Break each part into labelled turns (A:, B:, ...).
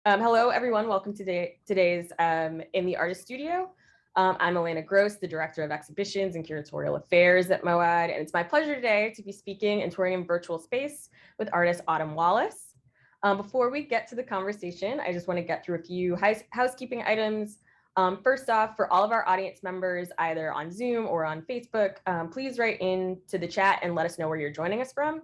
A: Hello, everyone. Welcome to today's In the Artist Studio. I'm Elena Gross, the Director of Exhibitions and Curatorial Affairs at MoAD, and it's my pleasure today to be speaking and touring in virtual space with artist Autumn Wallace. Before we get to the conversation, I just want to get through a few housekeeping items. First off, for all of our audience members, either on Zoom or on Facebook, please write into the chat and let us know where you're joining us from.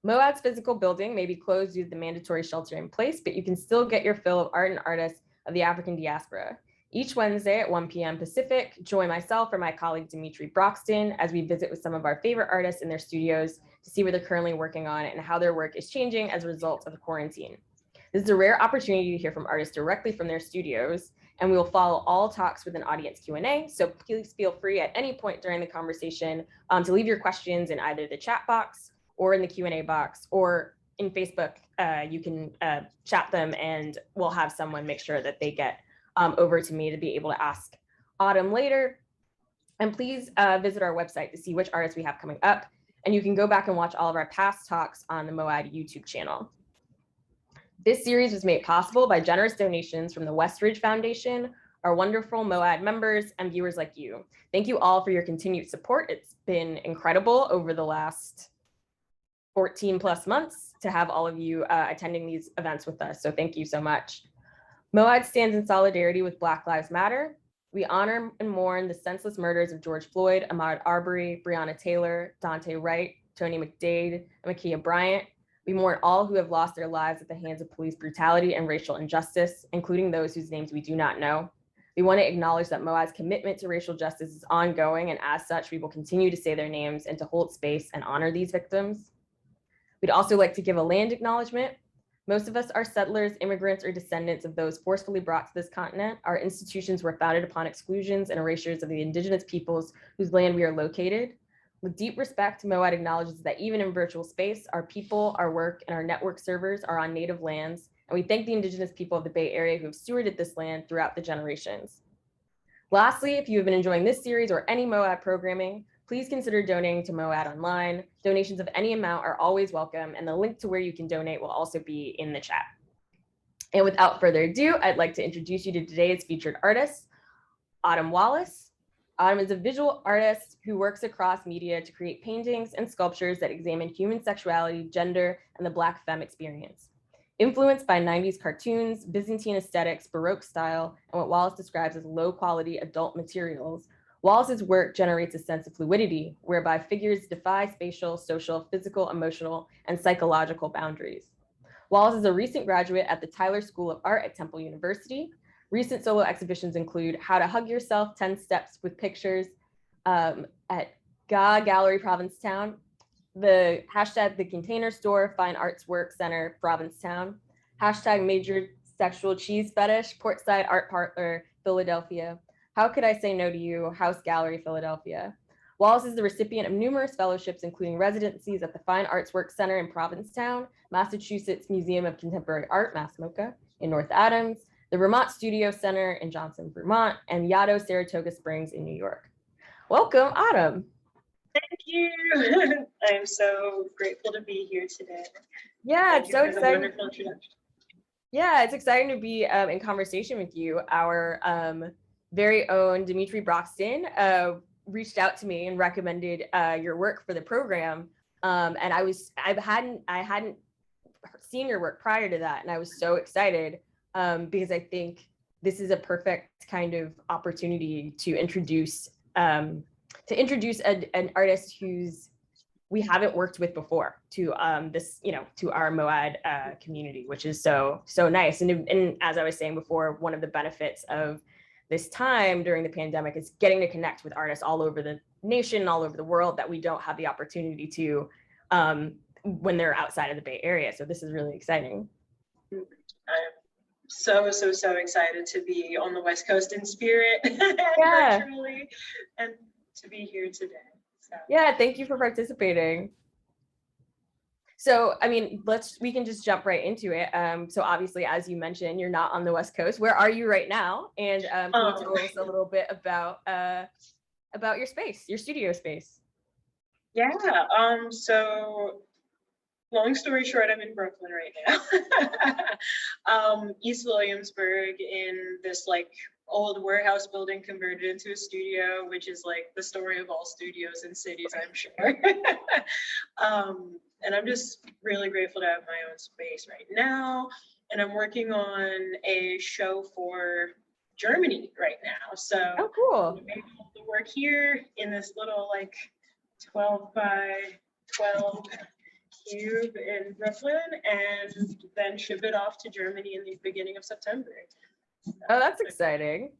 A: MoAD's physical building may be closed due to the mandatory shelter in place, but you can still get your fill of art and artists of the African diaspora. Each Wednesday at 1 p.m. Pacific, join myself or my colleague Dimitri Broxton as we visit with some of our favorite artists in their studios to see what they're currently working on and how their work is changing as a result of the quarantine. This is a rare opportunity to hear from artists directly from their studios, and we will follow all talks with an audience Q&A, so please feel free at any point during the conversation to leave your questions in either the chat box or in the Q&A box, or in Facebook, you can chat them and we'll have someone make sure that they get over to me to be able to ask Autumn later. And please visit our website to see which artists we have coming up. And you can go back and watch all of our past talks on the MoAD YouTube channel. This series was made possible by generous donations from the Westridge Foundation, our wonderful MoAD members, and viewers like you. Thank you all for your continued support. It's been incredible over the last 14 plus months to have all of you attending these events with us. So thank you so much. MoAD stands in solidarity with Black Lives Matter. We honor and mourn the senseless murders of George Floyd, Ahmaud Arbery, Breonna Taylor, Daunte Wright, Tony McDade, and Ma'Khia Bryant. We mourn all who have lost their lives at the hands of police brutality and racial injustice, including those whose names we do not know. We want to acknowledge that MoAD's commitment to racial justice is ongoing, and as such, we will continue to say their names and to hold space and honor these victims. We'd also like to give a land acknowledgement. Most of us are settlers, immigrants, or descendants of those forcefully brought to this continent. Our institutions were founded upon exclusions and erasures of the indigenous peoples whose land we are located. With deep respect, MoAD acknowledges that even in virtual space, our people, our work, and our network servers are on native lands, and we thank the indigenous people of the Bay Area who have stewarded this land throughout the generations. Lastly, if you have been enjoying this series or any MoAD programming, please consider donating to MoAD online. Donations of any amount are always welcome, and the link to where you can donate will also be in the chat. And without further ado, I'd like to introduce you to today's featured artist, Autumn Wallace. Autumn is a visual artist who works across media to create paintings and sculptures that examine human sexuality, gender, and the Black femme experience. Influenced by 90s cartoons, Byzantine aesthetics, Baroque style, and what Wallace describes as low-quality adult materials, Wallace's work generates a sense of fluidity, whereby figures defy spatial, social, physical, emotional, and psychological boundaries. Wallace is a recent graduate at the Tyler School of Art at Temple University. Recent solo exhibitions include How to Hug Yourself, 10 Steps with Pictures at Gaa Gallery, Provincetown, the hashtag The Container Store, Fine Arts Work Center, Provincetown, hashtag Major Sexual Cheese Fetish, Portside Art Parlor, Philadelphia, How Could I Say No to You, House Gallery, Philadelphia. Wallace is the recipient of numerous fellowships, including residencies at the Fine Arts Work Center in Provincetown, Massachusetts Museum of Contemporary Art, MoCA, in North Adams, the Vermont Studio Center in Johnson, Vermont, and Yaddo Saratoga Springs in New York. Welcome, Autumn.
B: Thank you. I'm so grateful to be here today.
A: Yeah, it's so exciting.
B: Wonderful introduction.
A: Yeah, it's exciting to be in conversation with you. Our very own Dimitri Broxton reached out to me and recommended your work for the program, and I hadn't seen your work prior to that, and I was so excited because I think this is a perfect kind of opportunity to introduce an artist who's we haven't worked with before to to our MoAD community, which is so nice. And as I was saying before, one of the benefits of this time during the pandemic is getting to connect with artists all over the nation, all over the world that we don't have the opportunity to when they're outside of the Bay Area. So this is really exciting.
B: I'm so excited to be on the West Coast in spirit,
A: yeah.
B: virtually, and to be here today. So.
A: Yeah, thank you for participating. So, I mean, we can just jump right into it. So obviously, as you mentioned, you're not on the West Coast. Where are you right now? And can you tell us a little bit about your space, your studio space?
B: Yeah, so long story short, I'm in Brooklyn right now. East Williamsburg, in this like old warehouse building converted into a studio, which is like the story of all studios in cities, I'm sure. And I'm just really grateful to have my own space right now. And I'm working on a show for Germany right now. So
A: Oh, cool.
B: I'm able to work here in this little like 12 by 12 cube in Brooklyn, and then ship it off to Germany in the beginning of September.
A: Oh, that's exciting.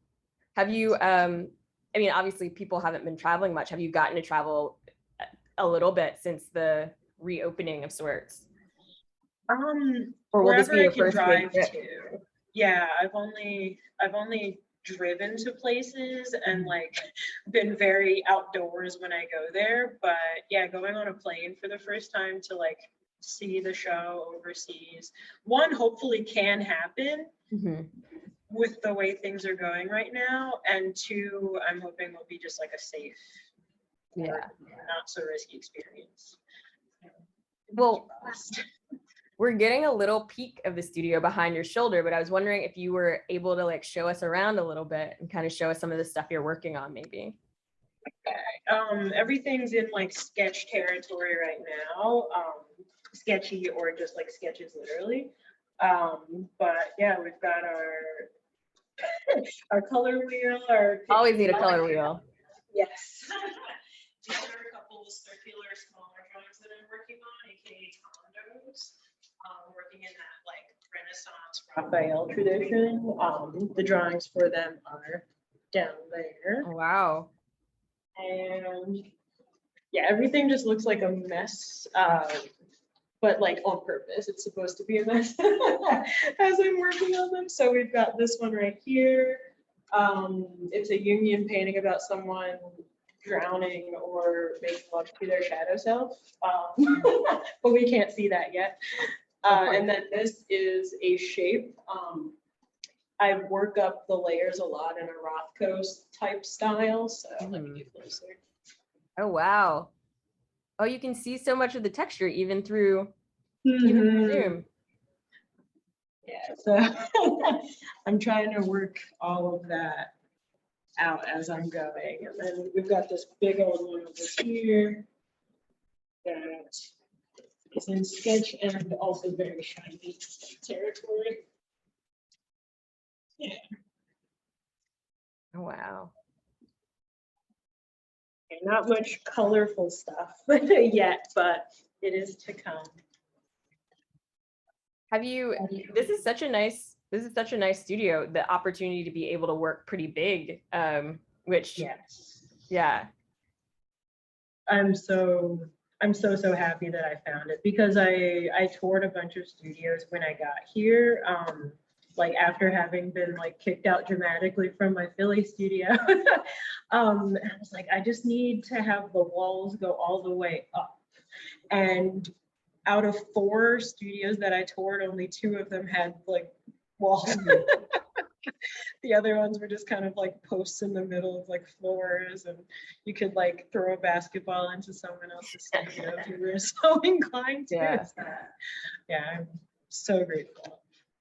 A: Have you, I mean, obviously people haven't been traveling much. Have you gotten to travel a little bit since the reopening of sorts? Or will this be
B: Wherever I
A: your
B: can
A: first big
B: drive
A: trip?
B: to. Yeah, I've only driven to places and like been very outdoors when I go there. But yeah, going on a plane for the first time to like see the show overseas, one, hopefully can happen with the way things are going right now. And two, I'm hoping will be just like a safe,
A: Yeah.
B: not so risky experience.
A: Well, we're getting a little peek of the studio behind your shoulder, but I was wondering if you were able to like show us around a little bit and kind of show us some of the stuff you're working on maybe.
B: Everything's in like sketch territory right now. Sketchy or just like sketches literally. But yeah, we've got our color wheel,
A: Always need a color wheel.
B: Yes. These are a couple of circular smaller drawings that I'm working on, aka condos. Working in that like Renaissance Raphael tradition. The drawings for them are down there.
A: Wow.
B: And yeah, everything just looks like a mess, but like on purpose. It's supposed to be a mess as I'm working on them. So we've got this one right here. It's a Jungian painting about someone drowning or making love to their shadow self, but we can't see that yet. And then this is a shape. I work up the layers a lot in a Rothko type style. So let me get closer.
A: Oh, wow. Oh, you can see so much of the texture even through Zoom.
B: Yeah, so I'm trying to work all of that out as I'm going. And then we've got this big old one over here that is in sketch and also very shiny territory. Yeah.
A: Oh, wow.
B: And not much colorful stuff yet, but it is to come.
A: Have you, this is such a nice studio, the opportunity to be able to work pretty big, which,
B: yes.
A: Yeah.
B: I'm so happy that I found it, because I toured a bunch of studios when I got here. Like after having been like kicked out dramatically from my Philly studio. I was like, I just need to have the walls go all the way up. And out of 4 studios that I toured, only 2 of them had like walls. The other ones were just kind of like posts in the middle of like floors, and you could like throw a basketball into someone else's studio if you were so inclined to.
A: Yeah.
B: Yeah, I'm so grateful.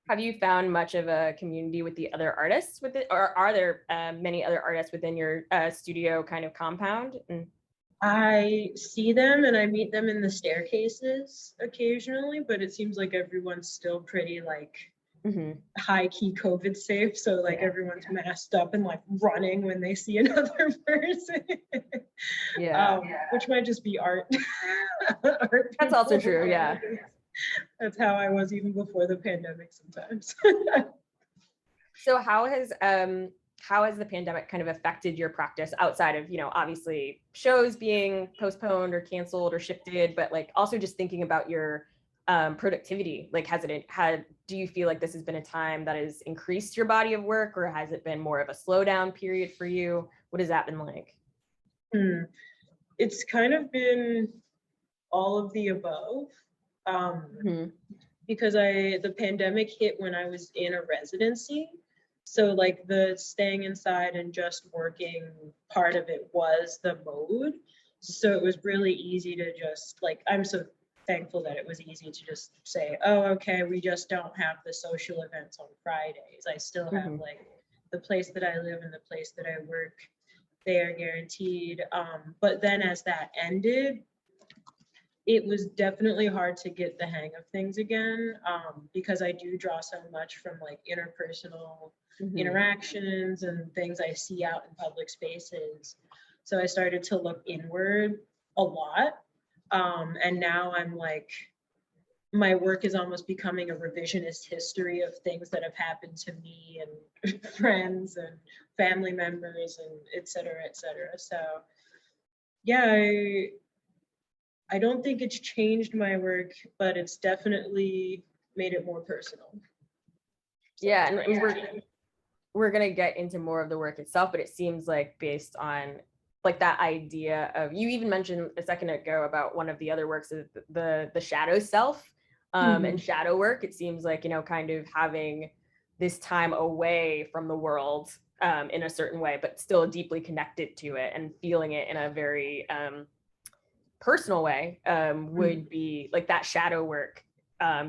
A: Have you found much of a community with the other artists with it, or are there many other artists within your studio kind of compound?
B: I see them and I meet them in the staircases occasionally, but it seems like everyone's still pretty like high key COVID safe. So like everyone's masked up and like running when they see another person. Which might just be art. Art. That's
A: also true. Yeah.
B: That's how I was even before the pandemic sometimes.
A: So how has the pandemic kind of affected your practice outside of, obviously shows being postponed or canceled or shifted, but like also just thinking about your productivity? Like, do you feel like this has been a time that has increased your body of work, or has it been more of a slowdown period for you? What has that been like?
B: It's kind of been all of the above. Because the pandemic hit when I was in a residency. So like the staying inside and just working part of it was the mode. So it was really easy to just like, I'm so thankful that it was easy to just say, oh, okay, we just don't have the social events on Fridays. I still have like the place that I live and the place that I work, they are guaranteed. But then as that ended, it was definitely hard to get the hang of things again, because I do draw so much from like interpersonal interactions and things I see out in public spaces. So I started to look inward a lot. And now I'm like, my work is almost becoming a revisionist history of things that have happened to me and friends and family members and et cetera, et cetera. So yeah, I don't think it's changed my work, but it's definitely made it more personal. So,
A: yeah, and we're gonna get into more of the work itself, but it seems like based on like that idea of, you even mentioned a second ago about one of the other works of the shadow self, and shadow work. It seems like, you know, kind of having this time away from the world in a certain way, but still deeply connected to it and feeling it in a very personal way would be like that shadow work.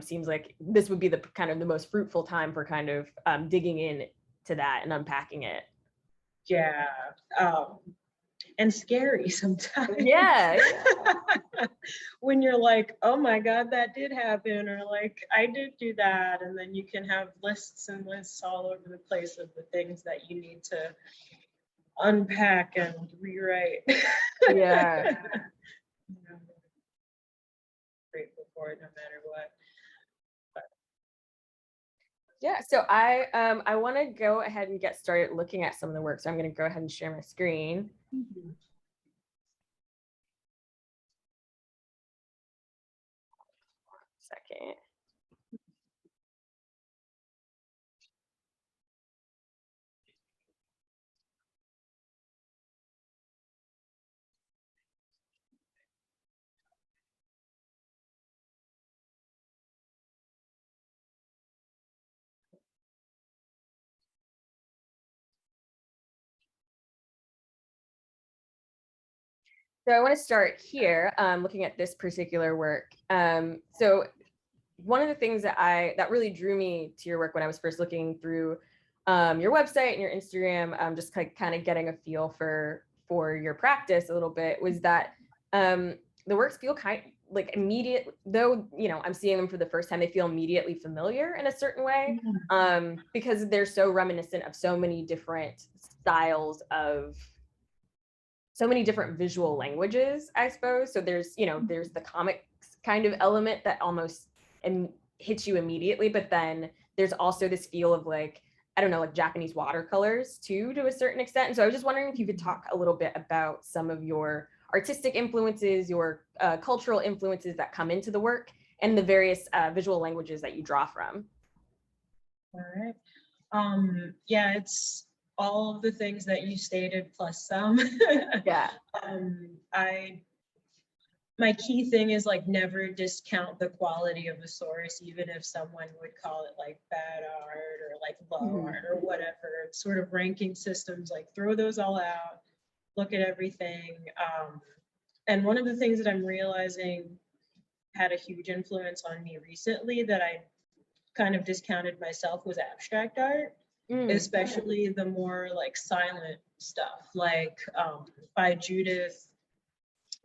A: Seems like this would be the kind of the most fruitful time for kind of digging in to that and unpacking it.
B: Yeah. And scary sometimes.
A: Yeah.
B: When you're like, oh my God, that did happen, or like, I did do that. And then you can have lists and lists all over the place of the things that you need to unpack and rewrite.
A: Yeah.
B: Grateful for it no matter what.
A: Yeah, so I want to go ahead and get started looking at some of the work. So I'm going to go ahead and share my screen. Second. So I want to start here, looking at this particular work. So one of the things that really drew me to your work when I was first looking through your website and your Instagram, just kind of getting a feel for your practice a little bit, was that the works feel kind like immediate, though, you know, I'm seeing them for the first time, they feel immediately familiar in a certain way, because they're so reminiscent of so many different styles of so many different visual languages, I suppose. So there's, you know, there's the comics kind of element that almost hits you immediately, but then there's also this feel of like, I don't know, like Japanese watercolors too, to a certain extent. And so I was just wondering if you could talk a little bit about some of your artistic influences, your cultural influences that come into the work, and the various visual languages that you draw from.
B: All right. Yeah, it's all of the things that you stated plus some.
A: Yeah.
B: My key thing is like never discount the quality of a source, even if someone would call it like bad art or like low art or whatever. Sort of ranking systems, like throw those all out, look at everything. And one of the things that I'm realizing had a huge influence on me recently that I kind of discounted myself was abstract art, especially the more like silent stuff, like by Judith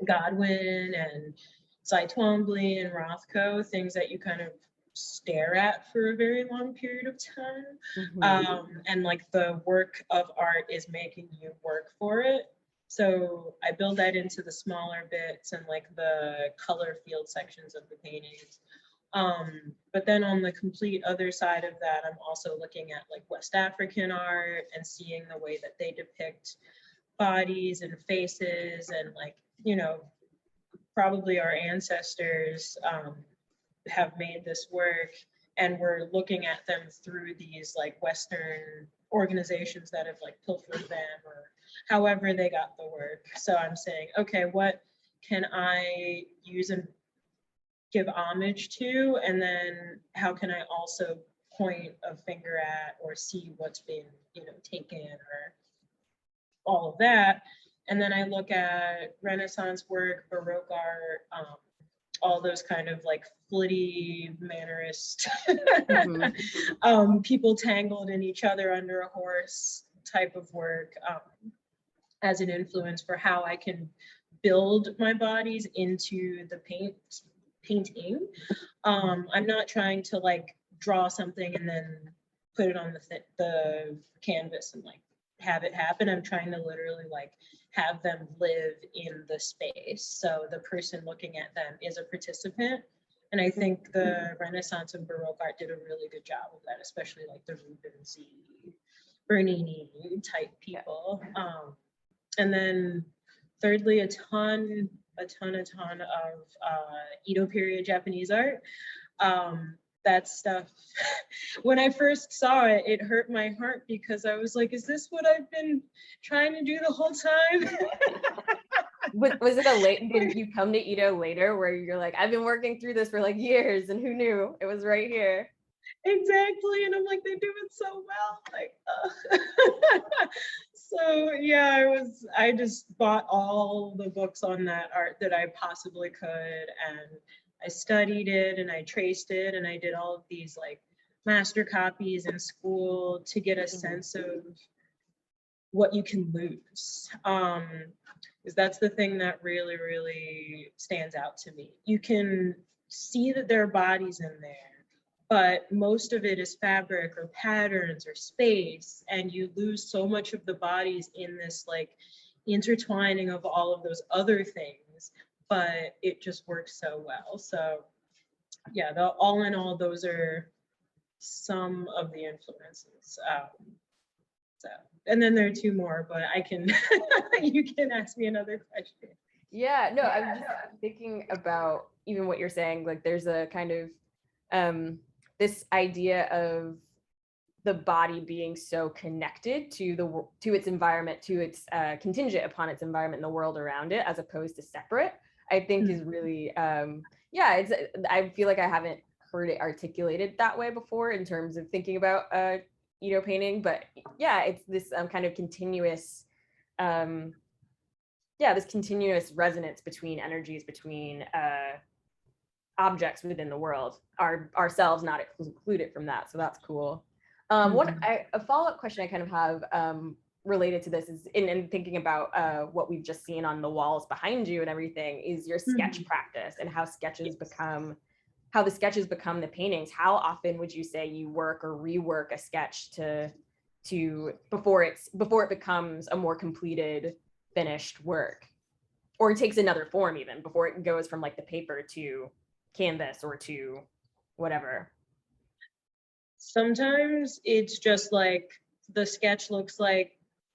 B: Godwin and Cy Twombly and Rothko, things that you kind of stare at for a very long period of time. And like the work of art is making you work for it. So I build that into the smaller bits and like the color field sections of the paintings. But then on the complete other side of that, I'm also looking at like West African art and seeing the way that they depict bodies and faces and like, you know, probably our ancestors have made this work, and we're looking at them through these like Western organizations that have like pilfered them or however they got the work. So I'm saying, okay, what can I use and give homage to? And then how can I also point a finger at or see what's being, you know, taken or all of that. And then I look at Renaissance work, Baroque art, all those kind of like flitty mannerist
A: Mhm.
B: people tangled in each other under a horse type of work as an influence for how I can build my bodies into the painting. I'm not trying to like draw something and then put it on the canvas and like have it happen. I'm trying to literally like have them live in the space. So the person looking at them is a participant. And I think the Renaissance and Baroque art did a really good job of that, especially like the Rubens, Bernini type people. And then thirdly, a ton of Edo period Japanese art. That stuff, when I first saw it, it hurt my heart because I was like, is this what I've been trying to do the whole time?
A: Was it did you come to Edo later where you're like, I've been working through this for like years and who knew it was right here?
B: Exactly. And I'm like, they do it so well. Like, so yeah, I just bought all the books on that art that I possibly could. And I studied it and I traced it and I did all of these like master copies in school to get a sense of what you can lose. Because that's the thing that really, really stands out to me. You can see that there are bodies in there, but most of it is fabric or patterns or space, and you lose so much of the bodies in this like intertwining of all of those other things, but it just works so well. So yeah, all in all, those are some of the influences. So, and then there are two more, but I can, you can ask me another question.
A: Yeah, no, I'm just thinking about even what you're saying, like there's a kind of this idea of the body being so connected to its environment, to its contingent upon its environment and the world around it, as opposed to separate, I think is really yeah, I feel like I haven't heard it articulated that way before in terms of thinking about Edo painting, but yeah, it's this kind of continuous this continuous resonance between energies, between objects within the world, ourselves not excluded from that. So that's cool. A follow-up question I kind of have related to this is in thinking about what we've just seen on the walls behind you and everything is your sketch practice and how the sketches become the paintings. How often would you say you work or rework a sketch to before it becomes a more completed, finished work, or it takes another form even before it goes from like the paper to canvas or to whatever?
B: Sometimes it's just like the sketch looks like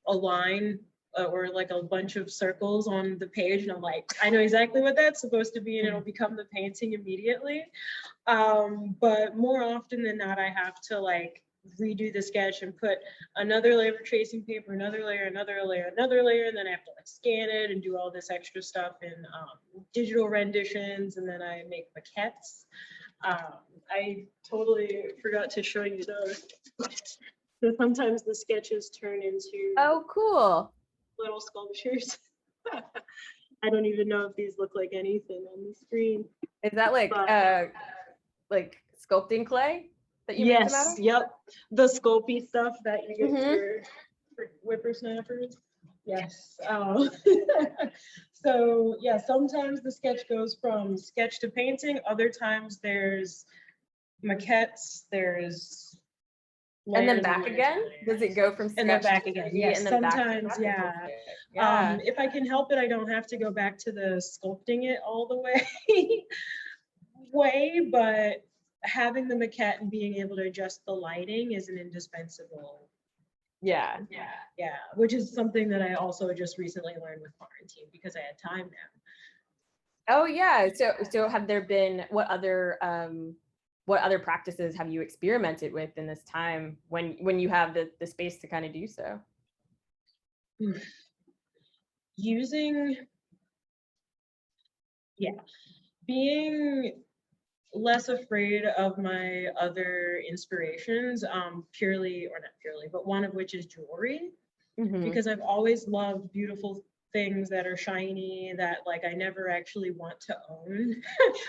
B: a line or like a bunch of circles on the page, and I'm like, I know exactly what that's supposed to be, and it'll become the painting immediately. But more often than not, I have to like redo the sketch and put another layer of tracing paper, another layer, and then I have to like scan it and do all this extra stuff in digital renditions, and then I make maquettes. I totally forgot to show you those. So sometimes the sketches turn into
A: Cool
B: little sculptures. I don't even know if these look like anything on the screen.
A: Is that like sculpting clay that you make them out of?
B: Yep, the Sculpey stuff that you get for whippersnappers. Yes. So yeah, sometimes the sketch goes from sketch to painting. Other times there's maquettes. There's
A: and then back again. Does it go from sketch
B: and then back again? Yes.
A: And then
B: sometimes, yeah. If I can help it, I don't have to go back to the sculpting it all the way, but having the maquette and being able to adjust the lighting is an indispensable. Yeah, which is something that I also just recently learned with quarantine because I had time now.
A: Oh yeah. So have there been what other practices have you experimented with in this time when you have the space to kind of do so?
B: Being less afraid of my other inspirations, purely, or not purely, but one of which is jewelry, because I've always loved beautiful things that are shiny that like I never actually want to own,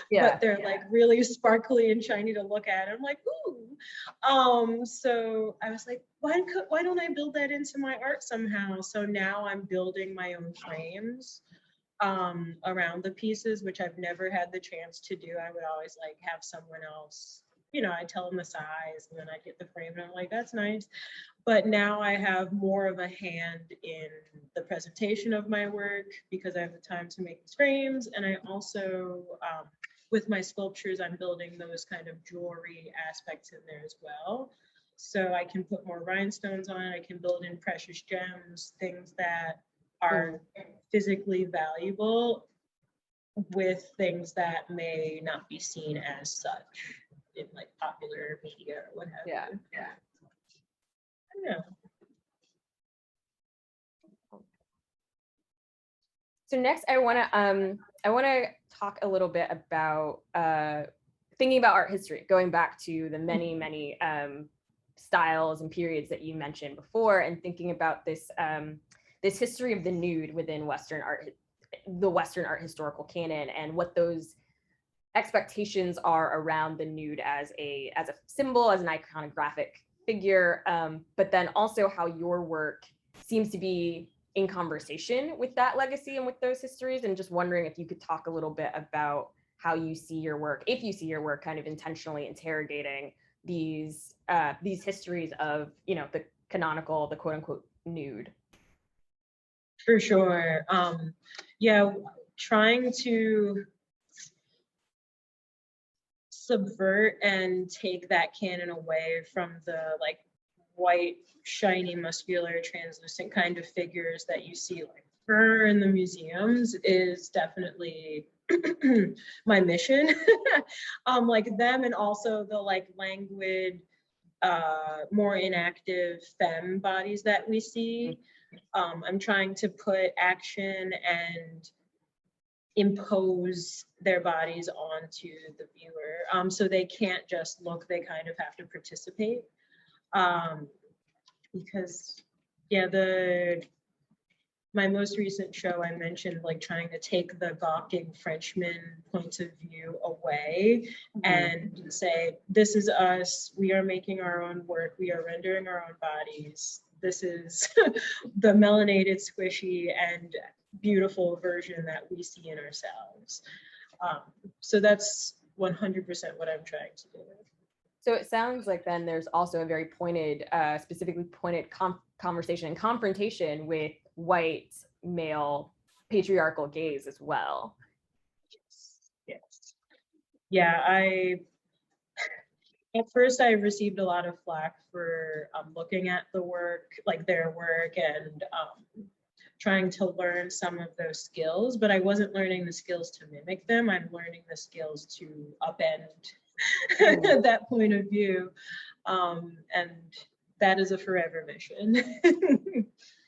A: Yeah.
B: but they're like really sparkly and shiny to look at. I'm like, ooh. So I was like, why don't I build that into my art somehow? So now I'm building my own frames around the pieces, which I've never had the chance to do. I would always like have someone else, you know, I tell them the size and then I get the frame and I'm like, that's nice. But now I have more of a hand in the presentation of my work because I have the time to make these frames. And I also, with my sculptures, I'm building those kind of jewelry aspects in there as well. So I can put more rhinestones on it. I can build in precious gems, things that are physically valuable with things that may not be seen as such in like popular media or what have you. Yeah.
A: So next, I want to talk a little bit about thinking about art history, going back to the many styles and periods that you mentioned before, and thinking about this this history of the nude within Western art, the Western art historical canon, and what those expectations are around the nude as a symbol, as an iconographic figure, but then also how your work seems to be in conversation with that legacy and with those histories. And just wondering if you could talk a little bit about how you see your work, if you see your work kind of intentionally interrogating these histories of, you know, the canonical, the quote unquote nude.
B: For sure. Yeah, trying to subvert and take that canon away from the like white, shiny, muscular, translucent kind of figures that you see like in the museums is definitely my mission. Like them, and also the like languid, more inactive femme bodies that we see. I'm trying to put action and impose their bodies onto the viewer, so they can't just look, they kind of have to participate, because yeah, my most recent show, I mentioned like trying to take the gawking Frenchman point of view away and say, this is us, we are making our own work, we are rendering our own bodies, this is the melanated, squishy, and beautiful version that we see in ourselves. So that's 100% what I'm trying to do.
A: So it sounds like then there's also a very pointed, specifically pointed conversation and confrontation with white male patriarchal gaze as well.
B: Yes. Yeah, at first I received a lot of flack for looking at the work, like their work, and trying to learn some of those skills, but I wasn't learning the skills to mimic them. I'm learning the skills to upend that point of view. And that is a forever mission.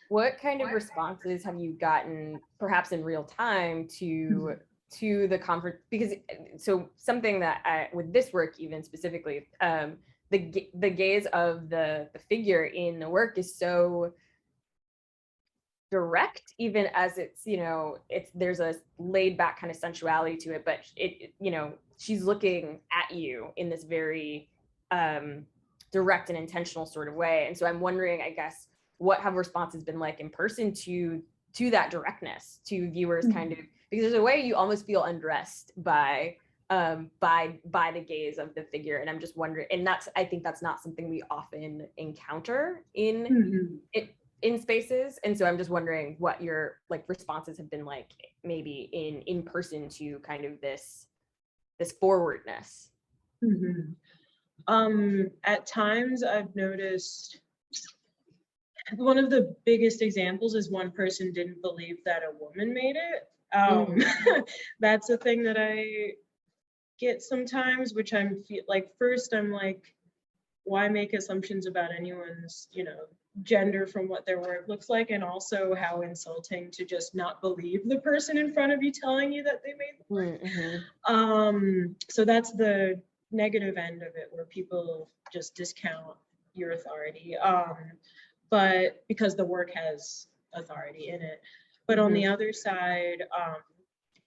A: What kind of responses have you gotten, perhaps in real time, to the conference? Because so something that with this work even specifically, the gaze of the figure in the work is so direct, even as it's, you know, there's a laid back kind of sensuality to it, but it you know, she's looking at you in this very direct and intentional sort of way. And so I'm wondering, I guess, what have responses been like in person to that directness to viewers, kind of, because there's a way you almost feel undressed by the gaze of the figure. And I'm just wondering, and I think that's not something we often encounter in spaces. And so I'm just wondering what your like responses have been like, maybe in person, to kind of this forwardness.
B: At times I've noticed, one of the biggest examples is one person didn't believe that a woman made it. That's a thing that I get sometimes, which I'm like, first I'm like, why make assumptions about anyone's, you know, gender from what their work looks like, and also how insulting to just not believe the person in front of you telling you that they made the work. So that's the negative end of it, where people just discount your authority, but because the work has authority in it. But on the other side,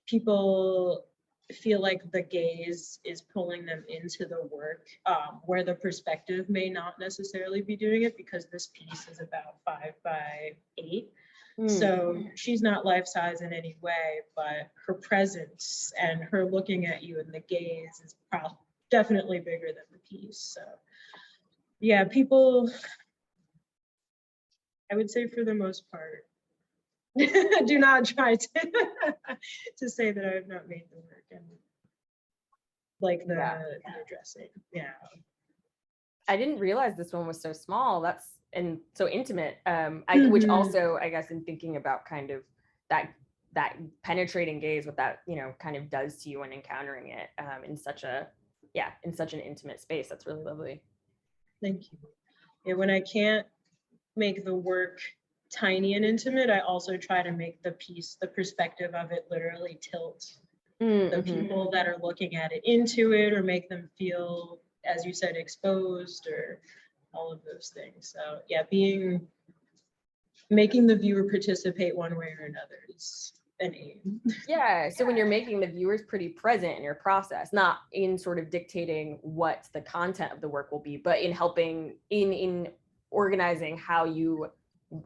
B: people feel like the gaze is pulling them into the work, where the perspective may not necessarily be doing it, because this piece is about 5 by 8. So she's not life-size in any way, but her presence and her looking at you and the gaze is definitely bigger than the piece. So yeah, people, I would say for the most part, do not try to say that I have not made the work and like the dressing. Yeah.
A: I didn't realize this one was so small. That's and so intimate. Which also, I guess, in thinking about kind of that penetrating gaze, what that kind of does to you when encountering it in such an intimate space. That's really lovely.
B: Thank you. Yeah, when I can't make the work tiny and intimate, I also try to make the piece, the perspective of it, literally tilt the people that are looking at it into it, or make them feel, as you said, exposed, or all of those things. So yeah, making the viewer participate one way or another is an aim.
A: Yeah, so when you're making the viewers pretty present in your process, not in sort of dictating what the content of the work will be, but in helping in organizing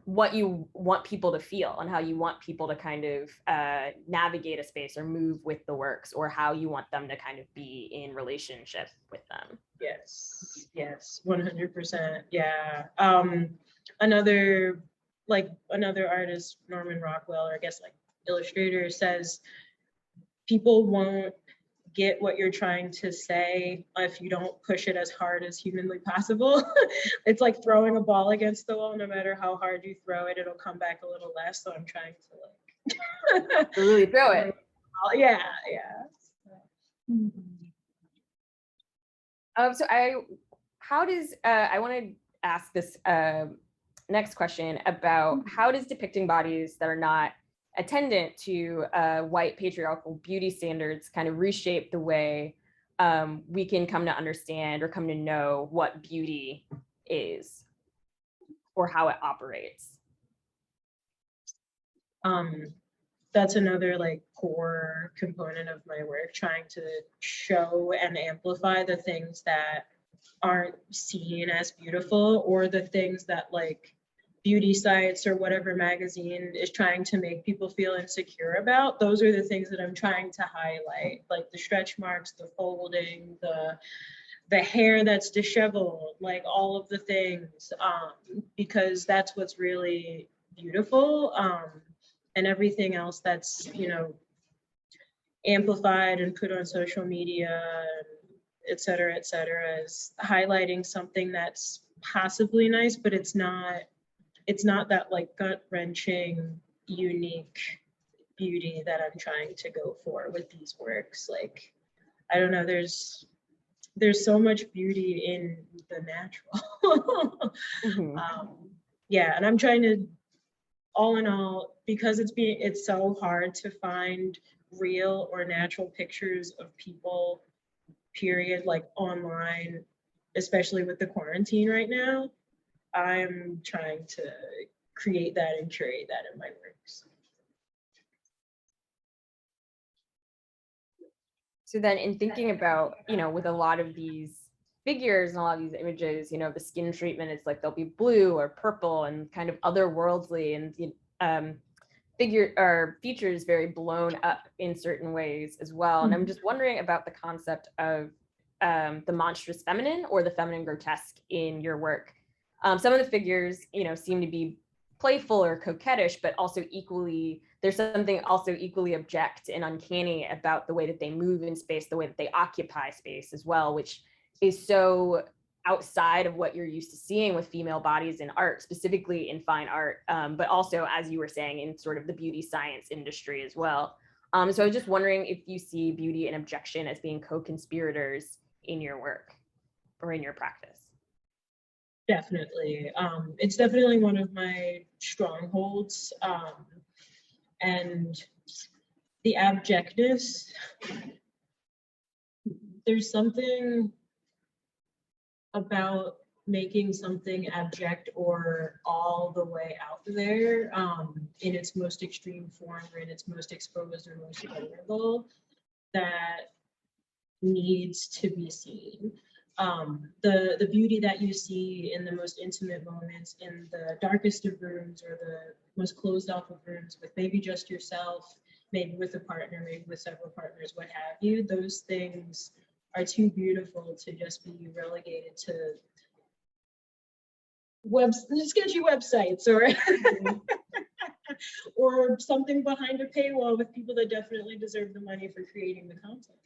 A: what you want people to feel and how you want people to kind of navigate a space or move with the works, or how you want them to kind of be in relationship with them.
B: Yes, 100%. Yeah. Another artist, Norman Rockwell, or I guess like illustrator, says people won't get what you're trying to say if you don't push it as hard as humanly possible. It's like throwing a ball against the wall. No matter how hard you throw it, it'll come back a little less. So I'm trying to like
A: really throw it.
B: Yeah.
A: So I want to ask this next question about how does depicting bodies that are not attendant to white patriarchal beauty standards kind of reshape the way we can come to understand or come to know what beauty is or how it operates?
B: That's another like core component of my work, trying to show and amplify the things that aren't seen as beautiful, or the things that like beauty sites or whatever magazine is trying to make people feel insecure about. Those are the things that I'm trying to highlight, like the stretch marks, the folding, the hair that's disheveled, like all of the things, because that's what's really beautiful. And everything else that's, amplified and put on social media, et cetera, is highlighting something that's possibly nice, but it's not that like gut-wrenching, unique beauty that I'm trying to go for with these works. Like, I don't know, there's so much beauty in the natural. Yeah, and I'm trying to, all in all, because it's so hard to find real or natural pictures of people, period, like online, especially with the quarantine right now, I'm trying to create that and curate that in my works.
A: So then in thinking about, with a lot of these figures and a lot of these images, the skin treatment is like they'll be blue or purple and kind of otherworldly, and features very blown up in certain ways as well. And I'm just wondering about the concept of the monstrous feminine or the feminine grotesque in your work. Some of the figures, seem to be playful or coquettish, but also there's something also equally abject and uncanny about the way that they move in space, the way that they occupy space as well, which is so outside of what you're used to seeing with female bodies in art, specifically in fine art, but also, as you were saying, in sort of the beauty science industry as well. So I was just wondering if you see beauty and objection as being co-conspirators in your work or in your practice.
B: Definitely. It's definitely one of my strongholds. And the abjectness, there's something about making something abject or all the way out there in its most extreme form or in its most exposed or most vulnerable, that needs to be seen. The beauty that you see in the most intimate moments, in the darkest of rooms or the most closed off of rooms with maybe just yourself, maybe with a partner, maybe with several partners, what have you, those things are too beautiful to just be relegated to sketchy websites or or something behind a paywall with people that definitely deserve the money for creating the content.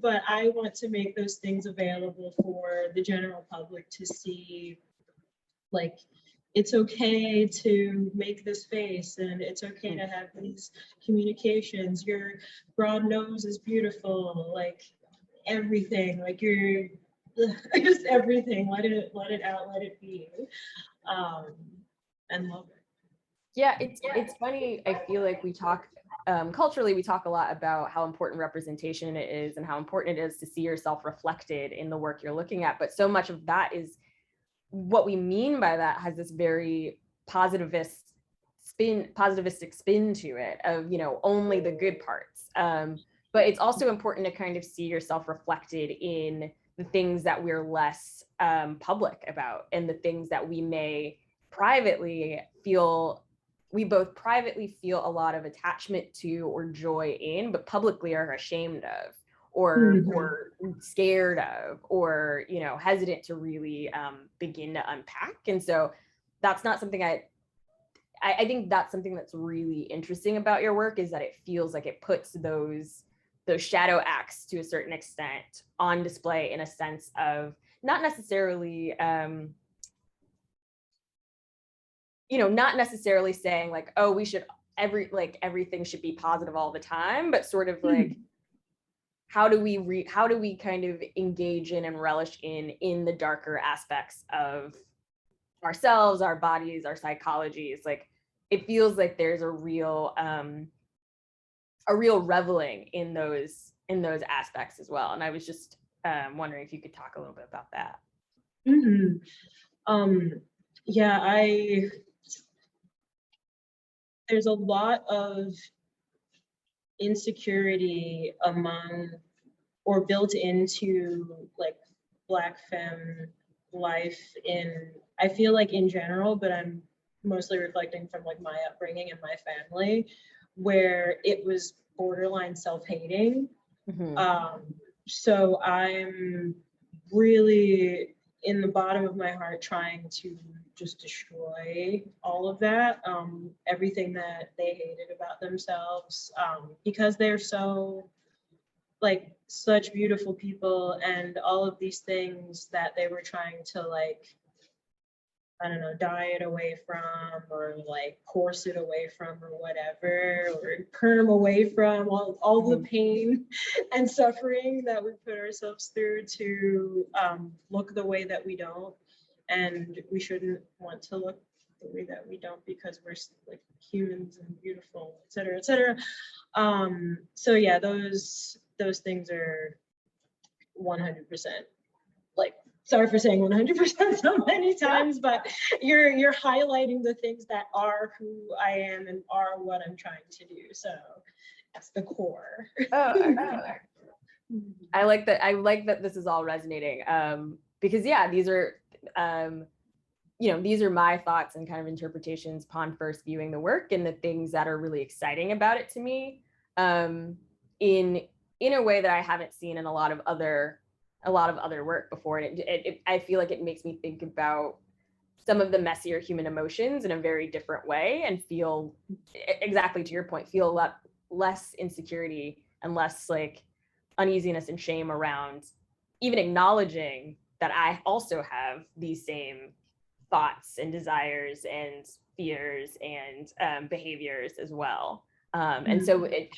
B: But I want to make those things available for the general public to see, like, it's okay to make this face and it's okay to have these communications. Your broad nose is beautiful, like everything, like you're just everything. Let it out, let it be. And love it.
A: Yeah, it's funny. I feel like we talk culturally, we talk a lot about how important representation it is and how important it is to see yourself reflected in the work you're looking at. But so much of that is what we mean by that has this very positivistic spin to it of, you know, only the good parts. But it's also important to kind of see yourself reflected in the things that we're less public about and the things that we may privately feel, we both privately feel a lot of attachment to or joy in, but publicly are ashamed of or scared of, or, you know, hesitant to really begin to unpack. And so that's not something I think that's something that's really interesting about your work, is that it feels like it puts those shadow acts to a certain extent on display, in a sense of not necessarily you know, not necessarily saying like, oh, we should everything should be positive all the time, but sort of like, how do we kind of engage in and relish in the darker aspects of ourselves, our bodies, our psychologies. Like, it feels like there's a real reveling in those aspects as well. And I was just wondering if you could talk a little bit about that.
B: Yeah, there's a lot of insecurity among or built into like Black femme life in, I feel like in general, but I'm mostly reflecting from like my upbringing and my family, where it was borderline self-hating. So I'm really in the bottom of my heart trying to just destroy all of that, everything that they hated about themselves, because they're so like such beautiful people, and all of these things that they were trying to like, I don't know, diet away from, or like corset away from, or whatever, or perm away from, all the pain and suffering that we put ourselves through to look the way that we don't. And we shouldn't want to look the way that we don't, because we're like humans and beautiful, et cetera, et cetera. So yeah, those things are 100%, like, sorry for saying 100% so many times, but you're highlighting the things that are who I am and are what I'm trying to do. So that's the core.
A: I like that this is all resonating, because yeah, these are you know, these are my thoughts and kind of interpretations upon first viewing the work, and the things that are really exciting about it to me, in a way that I haven't seen in a lot of other work before. And I feel like it makes me think about some of the messier human emotions in a very different way, and feel, exactly to your point, feel a lot less insecurity and less like uneasiness and shame around even acknowledging that I also have these same thoughts and desires and fears and behaviors as well. And so it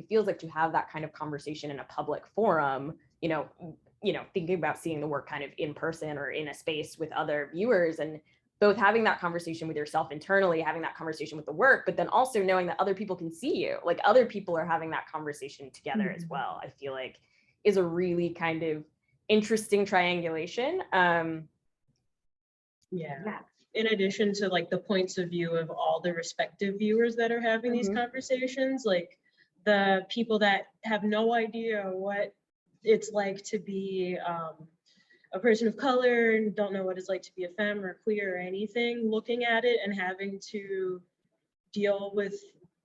A: feels like to have that kind of conversation in a public forum, you know, thinking about seeing the work kind of in person or in a space with other viewers, and both having that conversation with yourself internally, having that conversation with the work, but then also knowing that other people can see you, like other people are having that conversation together as well, I feel like is a really kind of interesting triangulation.
B: Yeah. In addition to like the points of view of all the respective viewers that are having these conversations, like the people that have no idea what it's like to be a person of color and don't know what it's like to be a femme or queer or anything, looking at it and having to deal with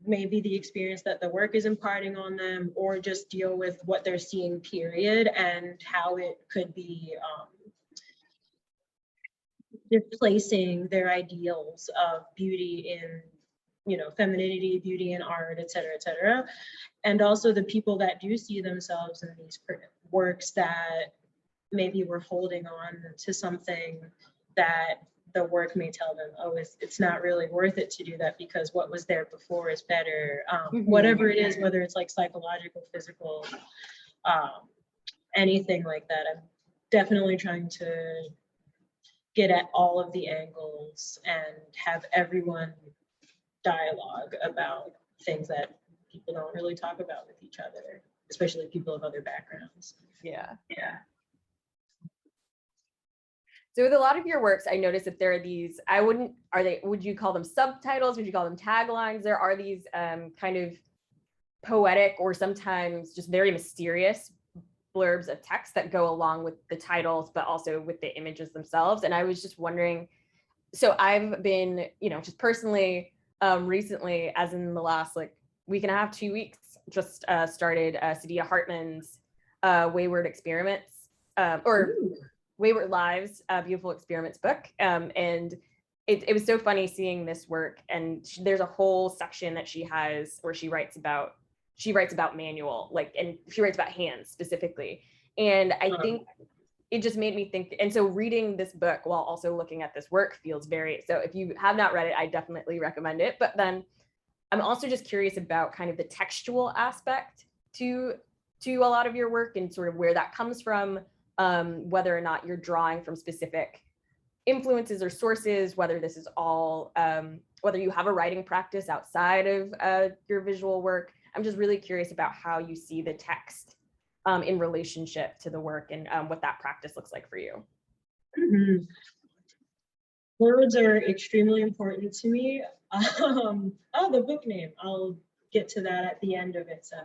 B: maybe the experience that the work is imparting on them, or just deal with what they're seeing, period, and how it could be displacing their ideals of beauty in, you know, femininity, beauty in art, et cetera, et cetera. And also the people that do see themselves in these works that maybe we're holding on to something that the work may tell them, oh, it's not really worth it to do that because what was there before is better. Whatever it is, whether it's like psychological, physical, anything like that. I'm definitely trying to get at all of the angles and have everyone dialogue about things that people don't really talk about with each other, especially people of other backgrounds.
A: Yeah. So with a lot of your works, I noticed that there are these, would you call them subtitles? Would you call them taglines? There are these kind of poetic or sometimes just very mysterious blurbs of text that go along with the titles, but also with the images themselves. And I was just wondering, so I've been, you know, just personally, recently, as in the last like week and a half, 2 weeks, just started Sadia Hartman's Wayward Experiments, Wayward Lives, Beautiful Experiments book. And it was so funny seeing this work. And there's a whole section that she has where she writes about manual, like, and she writes about hands specifically. And I think it just made me think. And so reading this book while also looking at this work feels very, so if you have not read it, I definitely recommend it. But then I'm also just curious about kind of the textual aspect to a lot of your work and sort of where that comes from, whether or not you're drawing from specific influences or sources, whether this is all, whether you have a writing practice outside of your visual work. I'm just really curious about how you see the text in relationship to the work and what that practice looks like for you.
B: Words are extremely important to me. The book name, I'll get to that at the end of it. So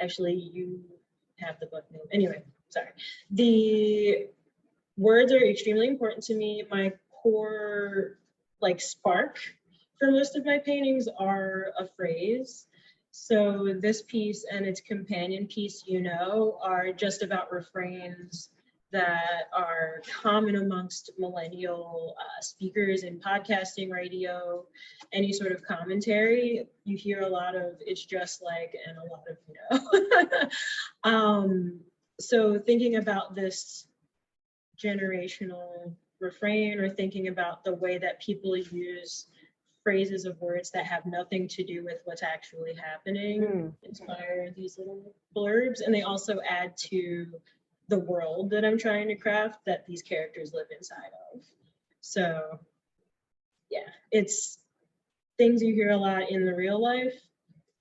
B: actually you have the book name. Anyway, sorry. The words are extremely important to me. My core like spark for most of my paintings are a phrase. So this piece and its companion piece, you know, are just about refrains that are common amongst millennial speakers in podcasting, radio, any sort of commentary. You hear a lot of "it's just like" and a lot of, you know. So thinking about this generational refrain, or thinking about the way that people use phrases of words that have nothing to do with what's actually happening, inspire these little blurbs. And they also add to the world that I'm trying to craft that these characters live inside of. So yeah, it's things you hear a lot in the real life,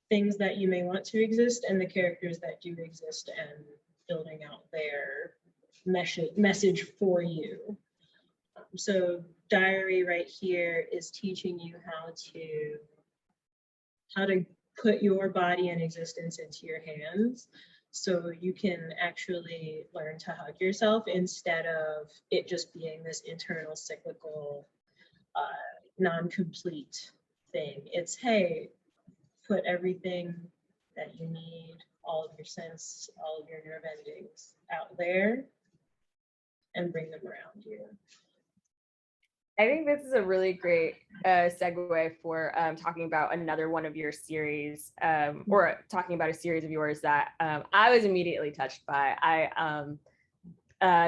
B: things that you may want to exist, and the characters that do exist, and building out their message for you. So diary right here is teaching you how to put your body and existence into your hands, so you can actually learn to hug yourself instead of it just being this internal cyclical non-complete thing. It's, hey, put everything that you need, all of your sense, all of your nerve endings out there and bring them around you.
A: I think this is a really great segue for talking about another one of your series, or talking about a series of yours that I was immediately touched by.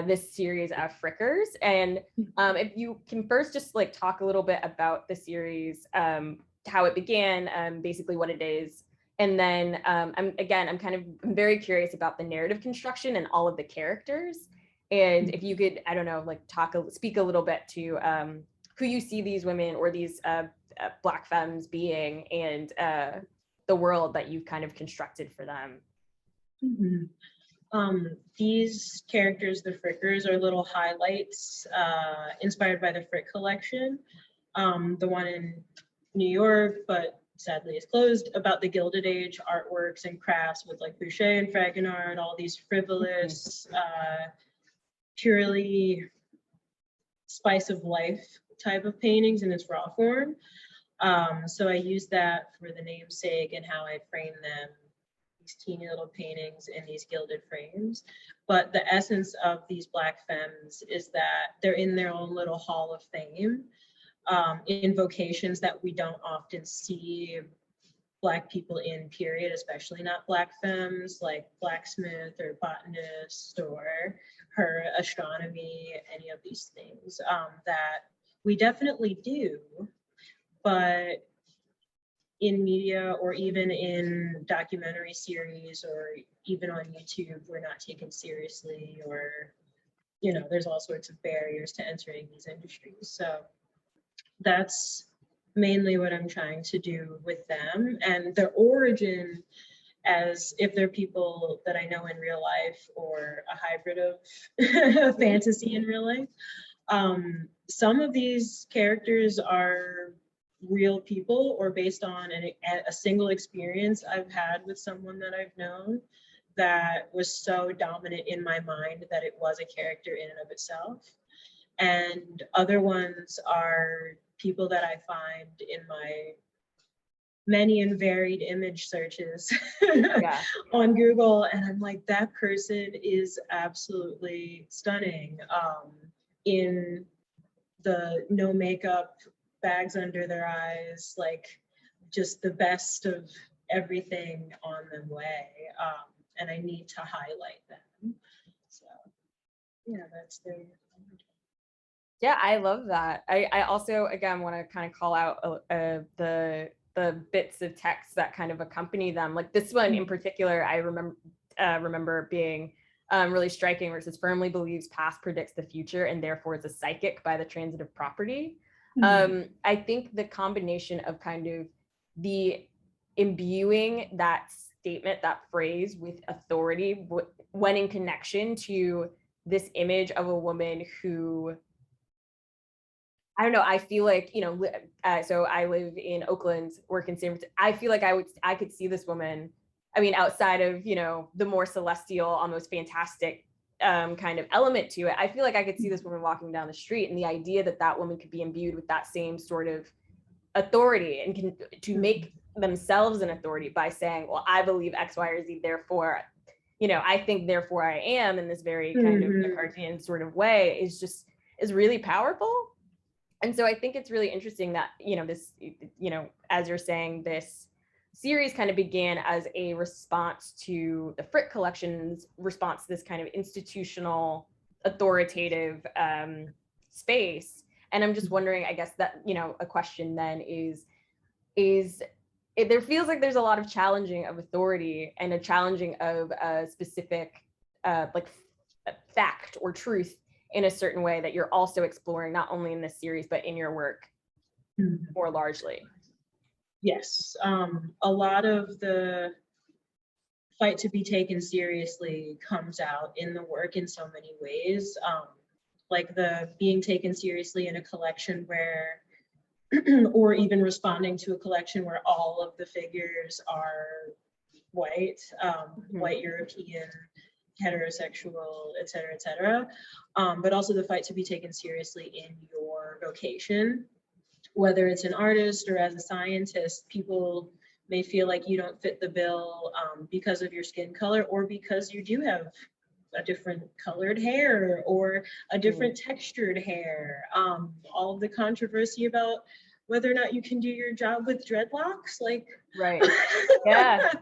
A: This series of Frickers. And if you can first just like talk a little bit about the series, how it began, basically what it is. And then I'm very curious about the narrative construction and all of the characters. And if you could, I don't know, like speak a little bit to who you see these women or these Black femmes being, and the world that you've kind of constructed for them.
B: These characters, the Frickers, are little highlights inspired by the Frick collection. The one in New York, but sadly is closed, about the Gilded Age artworks and crafts with like Boucher and Fragonard, all these frivolous, purely spice of life type of paintings in its raw form. So I use that for the namesake and how I frame them, these teeny little paintings in these gilded frames. But the essence of these Black femmes is that they're in their own little hall of fame, in vocations that we don't often see Black people in, period, especially not Black femmes, like blacksmith or botanist or her astronomy, any of these things that we definitely do, but in media or even in documentary series or even on YouTube, we're not taken seriously, or, you know, there's all sorts of barriers to entering these industries. So that's mainly what I'm trying to do with them, and their origin, as if they're people that I know in real life or a hybrid of fantasy in real life. Some of these characters are real people or based on a single experience I've had with someone that I've known that was so dominant in my mind that it was a character in and of itself. And other ones are people that I find in my many and varied image searches on Google, and I'm like, that person is absolutely stunning, in the no makeup, bags under their eyes, like just the best of everything on them way, and I need to highlight them. So yeah, that's the
A: Yeah, I love that. I also, again, want to kind of call out the bits of text that kind of accompany them. Like this one in particular, I remember being really striking, where it says, firmly believes past predicts the future and therefore is a psychic by the transitive property. I think the combination of kind of the imbuing that statement, that phrase, with authority when in connection to this image of a woman who, I don't know, I feel like, you know, so I live in Oakland, work in San Francisco. I feel like I could see this woman, I mean, outside of, you know, the more celestial, almost fantastic kind of element to it, I feel like I could see this woman walking down the street, and the idea that that woman could be imbued with that same sort of authority and to make themselves an authority by saying, well, I believe X, Y, or Z, therefore, you know, I think therefore I am, in this very kind of Descartesian sort of way, is really powerful. And so I think it's really interesting that, you know, this, you know, as you're saying, this series kind of began as a response to the Frick collection's response to this kind of institutional, authoritative space. And I'm just wondering, I guess that, you know, a question then is there feels like there's a lot of challenging of authority and a challenging of a specific like fact or truth in a certain way that you're also exploring, not only in this series, but in your work more largely.
B: Yes, a lot of the fight to be taken seriously comes out in the work in so many ways. Like the being taken seriously in a collection where, or even responding to a collection where all of the figures are white, white European, heterosexual, et cetera, but also the fight to be taken seriously in your vocation, whether it's an artist or as a scientist. People may feel like you don't fit the bill because of your skin color, or because you do have a different colored hair or a different textured hair. All of the controversy about whether or not you can do your job with dreadlocks, like
A: right. Yeah.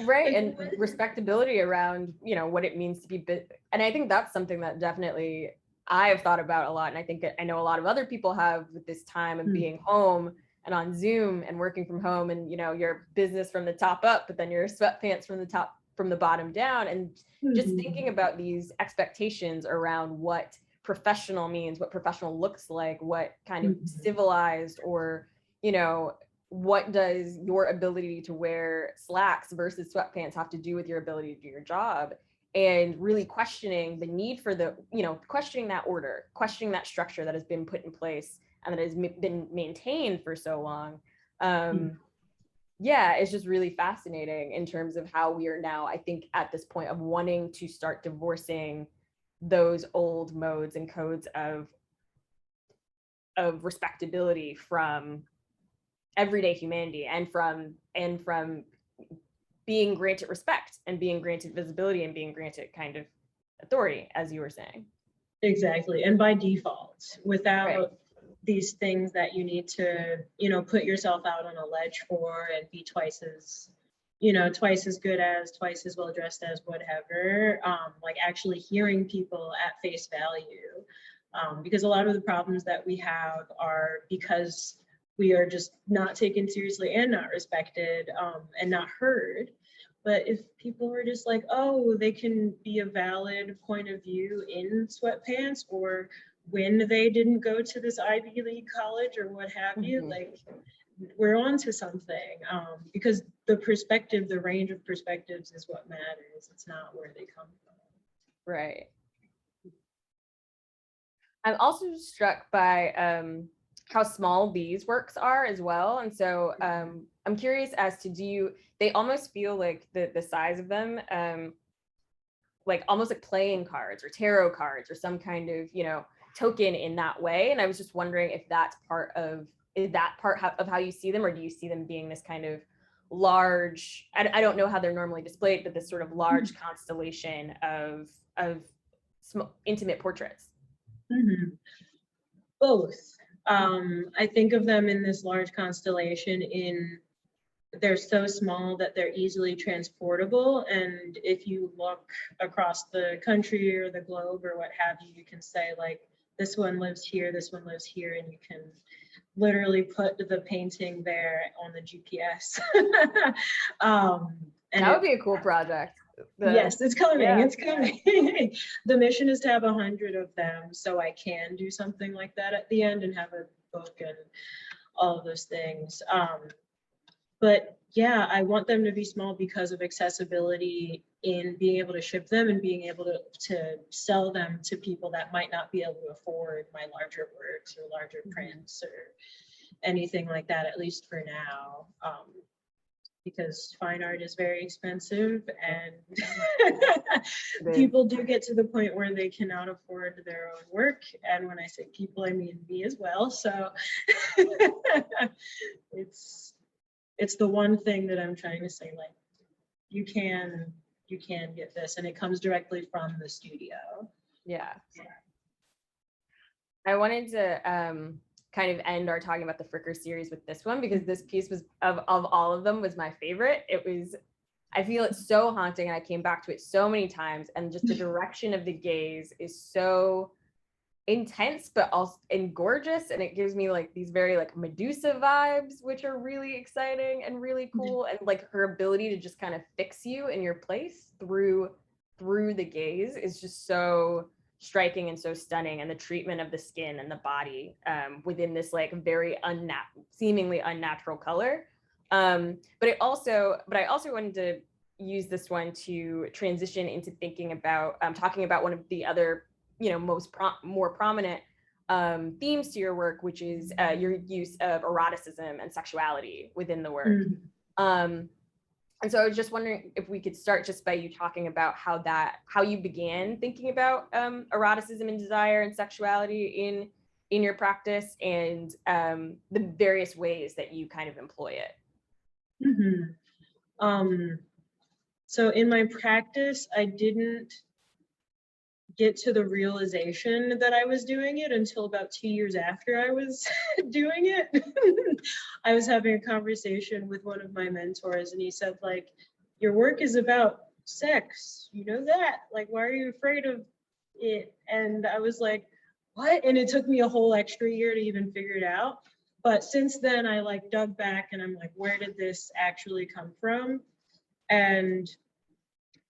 A: Right. And respectability around, you know, what it means to be and I think that's something that definitely I have thought about a lot. And I think I know a lot of other people have, with this time of being home and on Zoom and working from home, and, you know, your business from the top up, but then your sweatpants from the bottom down. And just thinking about these expectations around what professional means, what professional looks like, what kind of civilized, or, you know, what does your ability to wear slacks versus sweatpants have to do with your ability to do your job? and really questioning the need for the, questioning that order, questioning that structure that has been put in place and that has been maintained for so long. Yeah, it's just really fascinating in terms of how we are now, I think, at this point of wanting to start divorcing those old modes and codes of respectability from everyday humanity and from being granted respect and being granted visibility and being granted kind of authority, as you were saying.
B: Exactly. And by default, without these things that you need to, put yourself out on a ledge for and be twice as good as, twice as well dressed as, whatever, like actually hearing people at face value. Because a lot of the problems that we have are because we are just not taken seriously and not respected, and not heard. But if people were just like, oh, they can be a valid point of view in sweatpants, or when they didn't go to this Ivy League college or what have you, like, we're on to something, because the perspective, the range of perspectives is what matters. It's not where they come from.
A: Right. I'm also struck by how small these works are as well. And so I'm curious as to, they almost feel like the size of them, like almost like playing cards or tarot cards or some kind of, token in that way. And I was just wondering if that's is that part of how you see them, or do you see them being this kind of large, I don't know how they're normally displayed, but this sort of large constellation of intimate portraits?
B: Both. I think of them in this large constellation they're so small that they're easily transportable. And if you look across the country or the globe or what have you, you can say like, this one lives here, this one lives here, and you can literally put the painting there on the GPS. And
A: that would be a cool project.
B: Yes, it's coming.
A: Yeah.
B: It's coming. The mission is to have 100 of them, so I can do something like that at the end and have a book and all of those things. But yeah, I want them to be small because of accessibility in being able to ship them and being able to sell them to people that might not be able to afford my larger works or larger prints or anything like that, at least for now. Because fine art is very expensive, and people do get to the point where they cannot afford their own work. And when I say people, I mean me as well. So it's the one thing that I'm trying to say, like, you can get this, and it comes directly from the studio.
A: Yeah. I wanted to kind of end our talking about the Fricker series with this one, because this piece was of all of them was my favorite. I feel it's so haunting, and I came back to it so many times, and just the direction of the gaze is so intense but also and gorgeous, and it gives me like these very like Medusa vibes, which are really exciting and really cool. And like her ability to just kind of fix you in your place through the gaze is just so striking and so stunning. And the treatment of the skin and the body within this like very seemingly unnatural color. But I also wanted to use this one to transition into thinking about talking about one of the other more prominent themes to your work, which is your use of eroticism and sexuality within the work. And so I was just wondering if we could start just by you talking about how you began thinking about eroticism and desire and sexuality in your practice, and the various ways that you kind of employ it.
B: So in my practice, I didn't get to the realization that I was doing it until about 2 years after I was doing it. I was having a conversation with one of my mentors, and he said, like, your work is about sex, you know that? Like, why are you afraid of it? And I was like, what? And it took me a whole extra year to even figure it out. But since then, I like dug back, and I'm like, where did this actually come from? And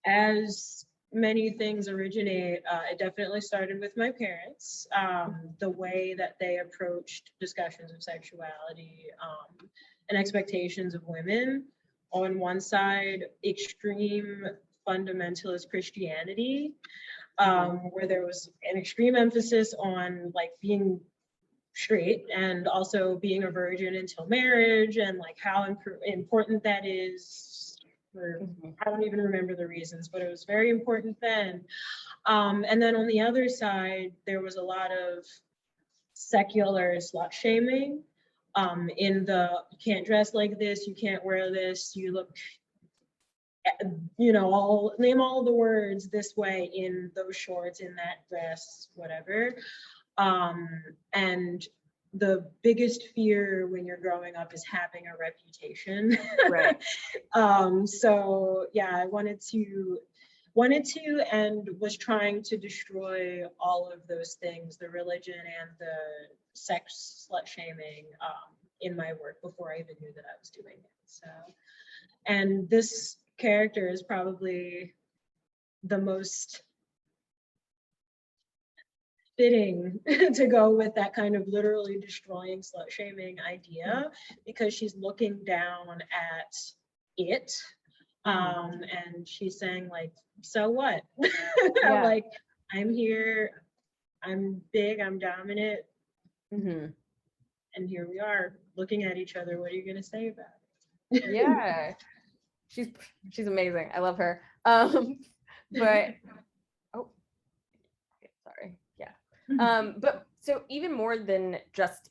B: as many things originate, it definitely started with my parents. The way that they approached discussions of sexuality and expectations of women. On one side, extreme fundamentalist Christianity, where there was an extreme emphasis on like being straight and also being a virgin until marriage, and like how important that is. I don't even remember the reasons, but it was very important then. And then on the other side, there was a lot of secular slut shaming, in the, you can't dress like this, you can't wear this, you look, you know, name all the words this way, in those shorts, in that dress, whatever. And the biggest fear when you're growing up is having a reputation.
A: Right.
B: So yeah, I wanted to and was trying to destroy all of those things, the religion and the sex slut shaming, in my work before I even knew that I was doing it. So, and this character is probably the most fitting to go with that kind of literally destroying slut shaming idea, because she's looking down at it, and she's saying like, so what?
A: Yeah.
B: Like, I'm here, I'm big, I'm dominant, and here we are looking at each other. What are you gonna say about it?
A: Yeah, she's amazing. I love her. But oh, sorry. Yeah. But so even more than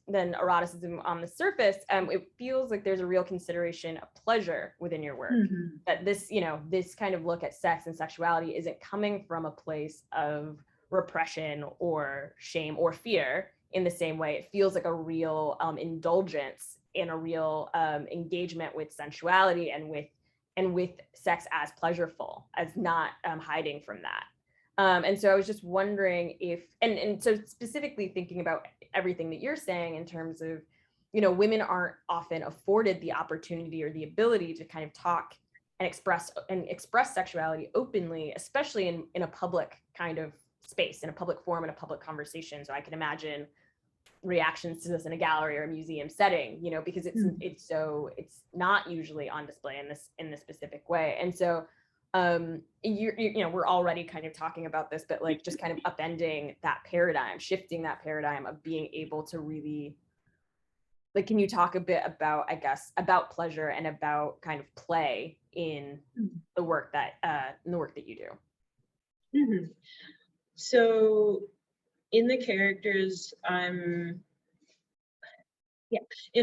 A: eroticism on the surface, it feels like there's a real consideration of pleasure within your work. That this, you know, this kind of look at sex and sexuality isn't coming from a place of repression or shame or fear in the same way. It feels like a real indulgence and a real engagement with sensuality and with sex as pleasureful, as not hiding from that. And so I was just wondering if, and so specifically thinking about everything that you're saying in terms of, you know, women aren't often afforded the opportunity or the ability to kind of talk and express sexuality openly, especially in a public kind of space, in a public forum, in a public conversation. So I can imagine reactions to this in a gallery or a museum setting, you know, because it's not usually on display in this specific way. And so you know, we're already kind of talking about this, but like just kind of upending that paradigm, shifting that paradigm of being able to really, like, can you talk a bit about, I guess, about pleasure and about kind of play in the work that you do?
B: So in the characters, in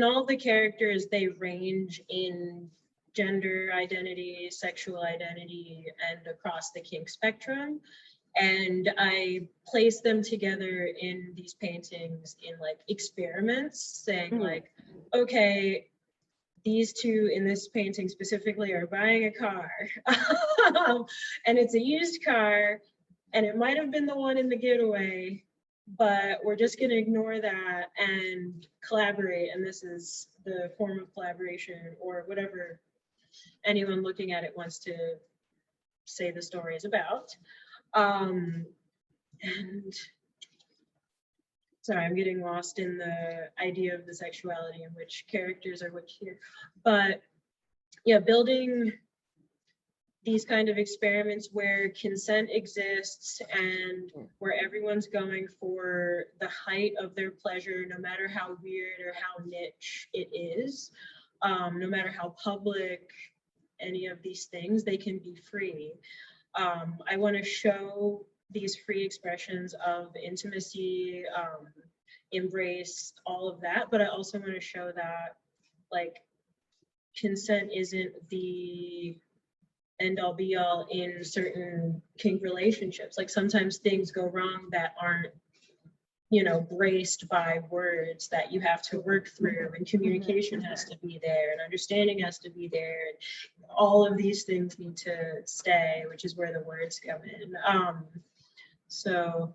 B: all the characters, they range in gender identity, sexual identity, and across the kink spectrum. And I place them together in these paintings in like experiments, saying like, okay, these two in this painting specifically are buying a car, and it's a used car, and it might have been the one in the getaway, but we're just going to ignore that and collaborate. And this is the form of collaboration, or whatever anyone looking at it wants to say the story is about. And sorry, I'm getting lost in the idea of the sexuality and which characters are which here. But yeah, building these kind of experiments where consent exists and where everyone's going for the height of their pleasure, no matter how weird or how niche it is, no matter how public any of these things, they can be free. I want to show these free expressions of intimacy, embrace, all of that, but I also want to show that like consent isn't the end all be all in certain kink relationships. Like sometimes things go wrong that aren't, you know, braced by words, that you have to work through, and communication has to be there, and understanding has to be there, and all of these things need to stay, which is where the words come in. So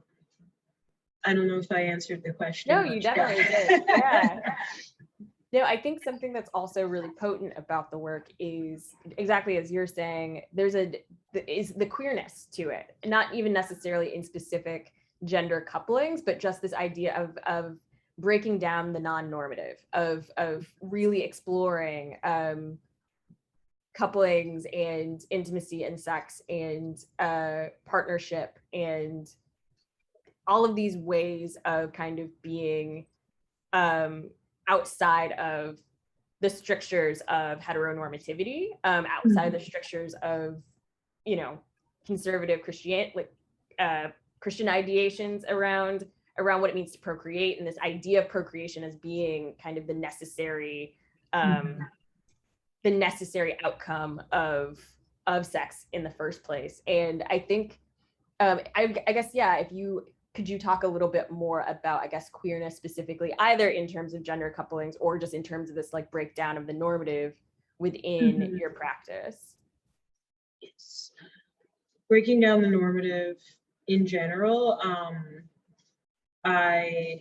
B: I don't know if I answered the question.
A: No, you definitely did. Yeah. No, I think something that's also really potent about the work is exactly as you're saying, is the queerness to it, not even necessarily in specific gender couplings, but just this idea of breaking down the non-normative, of really exploring couplings and intimacy and sex and partnership and all of these ways of kind of being outside of the strictures of heteronormativity, outside of the strictures of, you know, conservative Christian ideations around what it means to procreate, and this idea of procreation as being kind of the necessary outcome of sex in the first place. And I think I guess, yeah, could you talk a little bit more about, I guess, queerness specifically, either in terms of gender couplings or just in terms of this like breakdown of the normative within your practice?
B: Yes. Breaking down the normative in general, I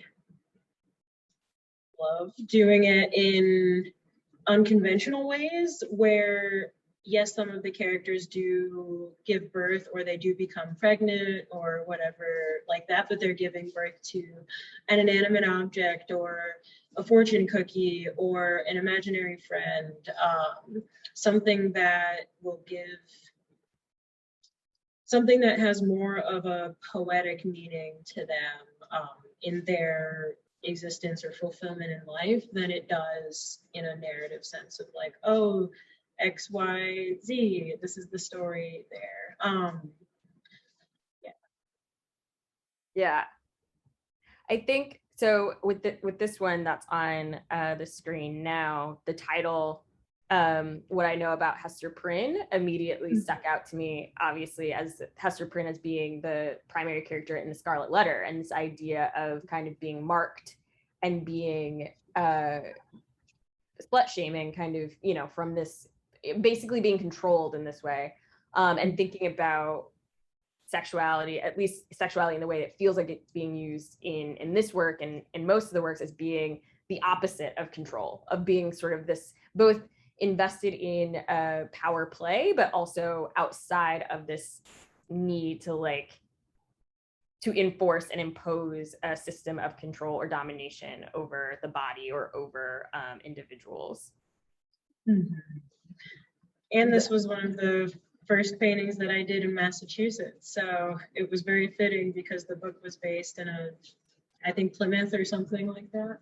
B: love doing it in unconventional ways where, yes, some of the characters do give birth or they do become pregnant or whatever like that, but they're giving birth to an inanimate object or a fortune cookie or an imaginary friend, something that will give, something that has more of a poetic meaning to them in their existence or fulfillment in life than it does in a narrative sense of like, oh, X, Y, Z, this is the story there.
A: Yeah. I think so with this one that's on the screen now, the title, What I Know About Hester Prynne, immediately stuck out to me, obviously, as Hester Prynne as being the primary character in The Scarlet Letter, and this idea of kind of being marked and being slut shaming, kind of, you know, from this, basically being controlled in this way, and thinking about sexuality, at least sexuality in the way it feels like it's being used in this work and in most of the works, as being the opposite of control, of being sort of this both invested in power play, but also outside of this need to enforce and impose a system of control or domination over the body or over individuals.
B: And this was one of the first paintings that I did in Massachusetts. So it was very fitting because the book was based in I think Plymouth or something like that.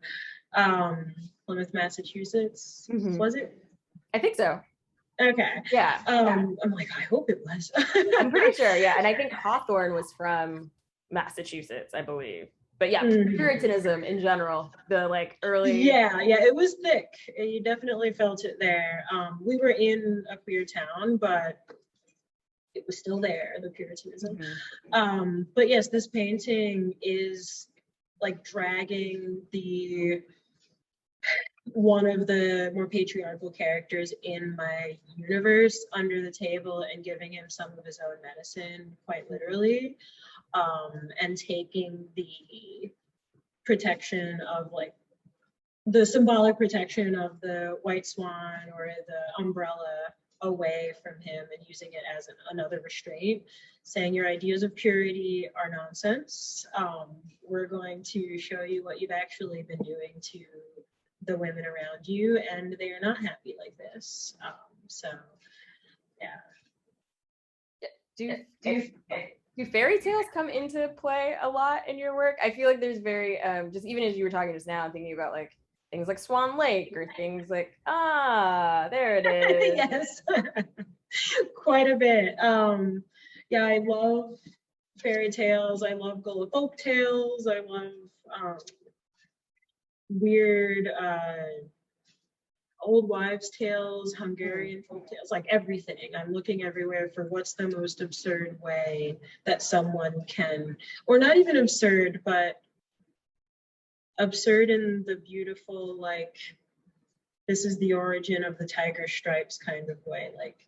B: Plymouth, Massachusetts, was it?
A: I think so.
B: Okay.
A: Yeah.
B: I'm like, I hope it was.
A: I'm pretty sure, yeah. And I think Hawthorne was from Massachusetts, I believe. But yeah, Puritanism in general, the like early.
B: Yeah, it was thick. You definitely felt it there. We were in a queer town, but it was still there, the Puritanism. But yes, this painting is like dragging one of the more patriarchal characters in my universe under the table and giving him some of his own medicine, quite literally, and taking the protection of like the symbolic protection of the white swan or the umbrella away from him and using it as another restraint, saying your ideas of purity are nonsense. We're going to show you what you've actually been doing to the women around you, and they are not happy like this. So, yeah.
A: Do fairy tales come into play a lot in your work? I feel like there's very, just even as you were talking just now, I'm thinking about like things like Swan Lake or things like, there it is.
B: Yes, quite a bit. Yeah, I love fairy tales. I love Gullah folk tales. I love weird old wives' tales, Hungarian folk tales, like everything. I'm looking everywhere for what's the most absurd way that someone can, or not even absurd, but absurd in the beautiful, like, this is the origin of the tiger stripes kind of way. Like,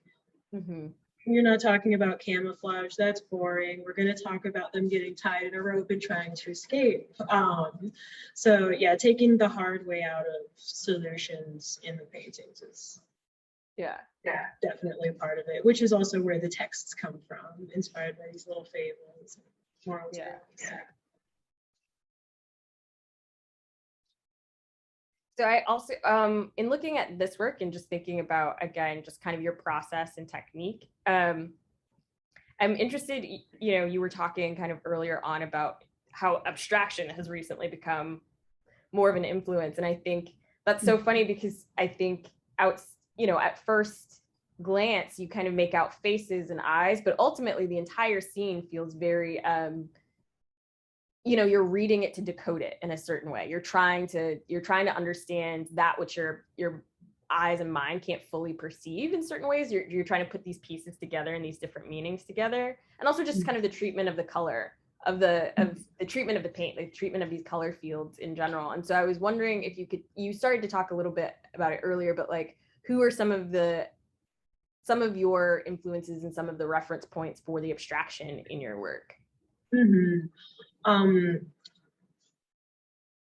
B: you're not talking about camouflage, that's boring. We're going to talk about them getting tied in a rope and trying to escape. So yeah, taking the hard way out of solutions in the paintings is definitely a part of it, which is also where the texts come from, inspired by these little fables, moral tales.
A: So I also, in looking at this work and just thinking about, again, just kind of your process and technique, I'm interested, you were talking kind of earlier on about how abstraction has recently become more of an influence. And I think that's so funny because I think at first glance, you kind of make out faces and eyes, but ultimately the entire scene feels very, you're reading it to decode it in a certain way. You're trying to understand that which your eyes and mind can't fully perceive in certain ways. You're trying to put these pieces together and these different meanings together. And also just kind of the treatment of the color, of the treatment of the paint, the treatment of these color fields in general. And so I was wondering if you started to talk a little bit about it earlier, but like, who are some of your influences and some of the reference points for the abstraction in your work?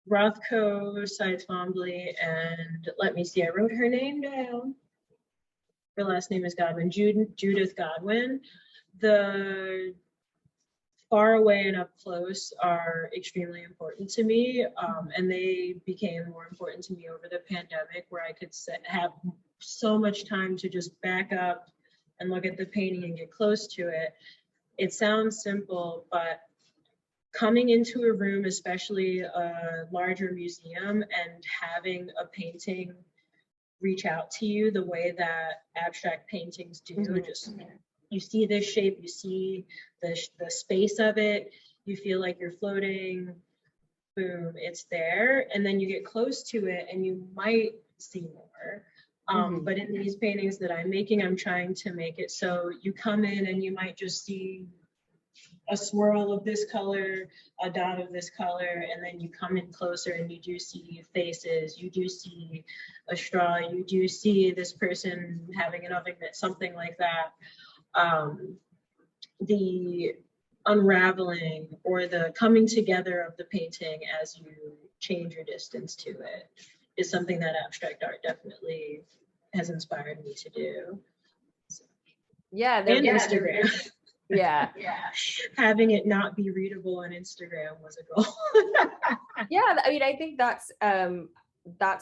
B: Rothko, Side Twombly, and let me see, I wrote her name down. Her last name is Godwin, Judith Godwin. The far away and up close are extremely important to me, and they became more important to me over the pandemic, where I could have so much time to just back up and look at the painting and get close to it. It sounds simple, but coming into a room, especially a larger museum, and having a painting reach out to you the way that abstract paintings do, just you see this shape, you see the space of it, you feel like you're floating, boom, it's there, and then you get close to it and you might see more. But in these paintings that I'm making, I'm trying to make it so you come in and you might just see a swirl of this color, a dot of this color, and then you come in closer and you do see faces, you do see a straw, you do see this person having an oven mitt, something like that. The unraveling or the coming together of the painting as you change your distance to it is something that abstract art definitely has inspired me to do. So.
A: Yeah,
B: and Instagram.
A: Yeah.
B: Having it not be readable on Instagram was a goal.
A: Yeah, I mean, I think that's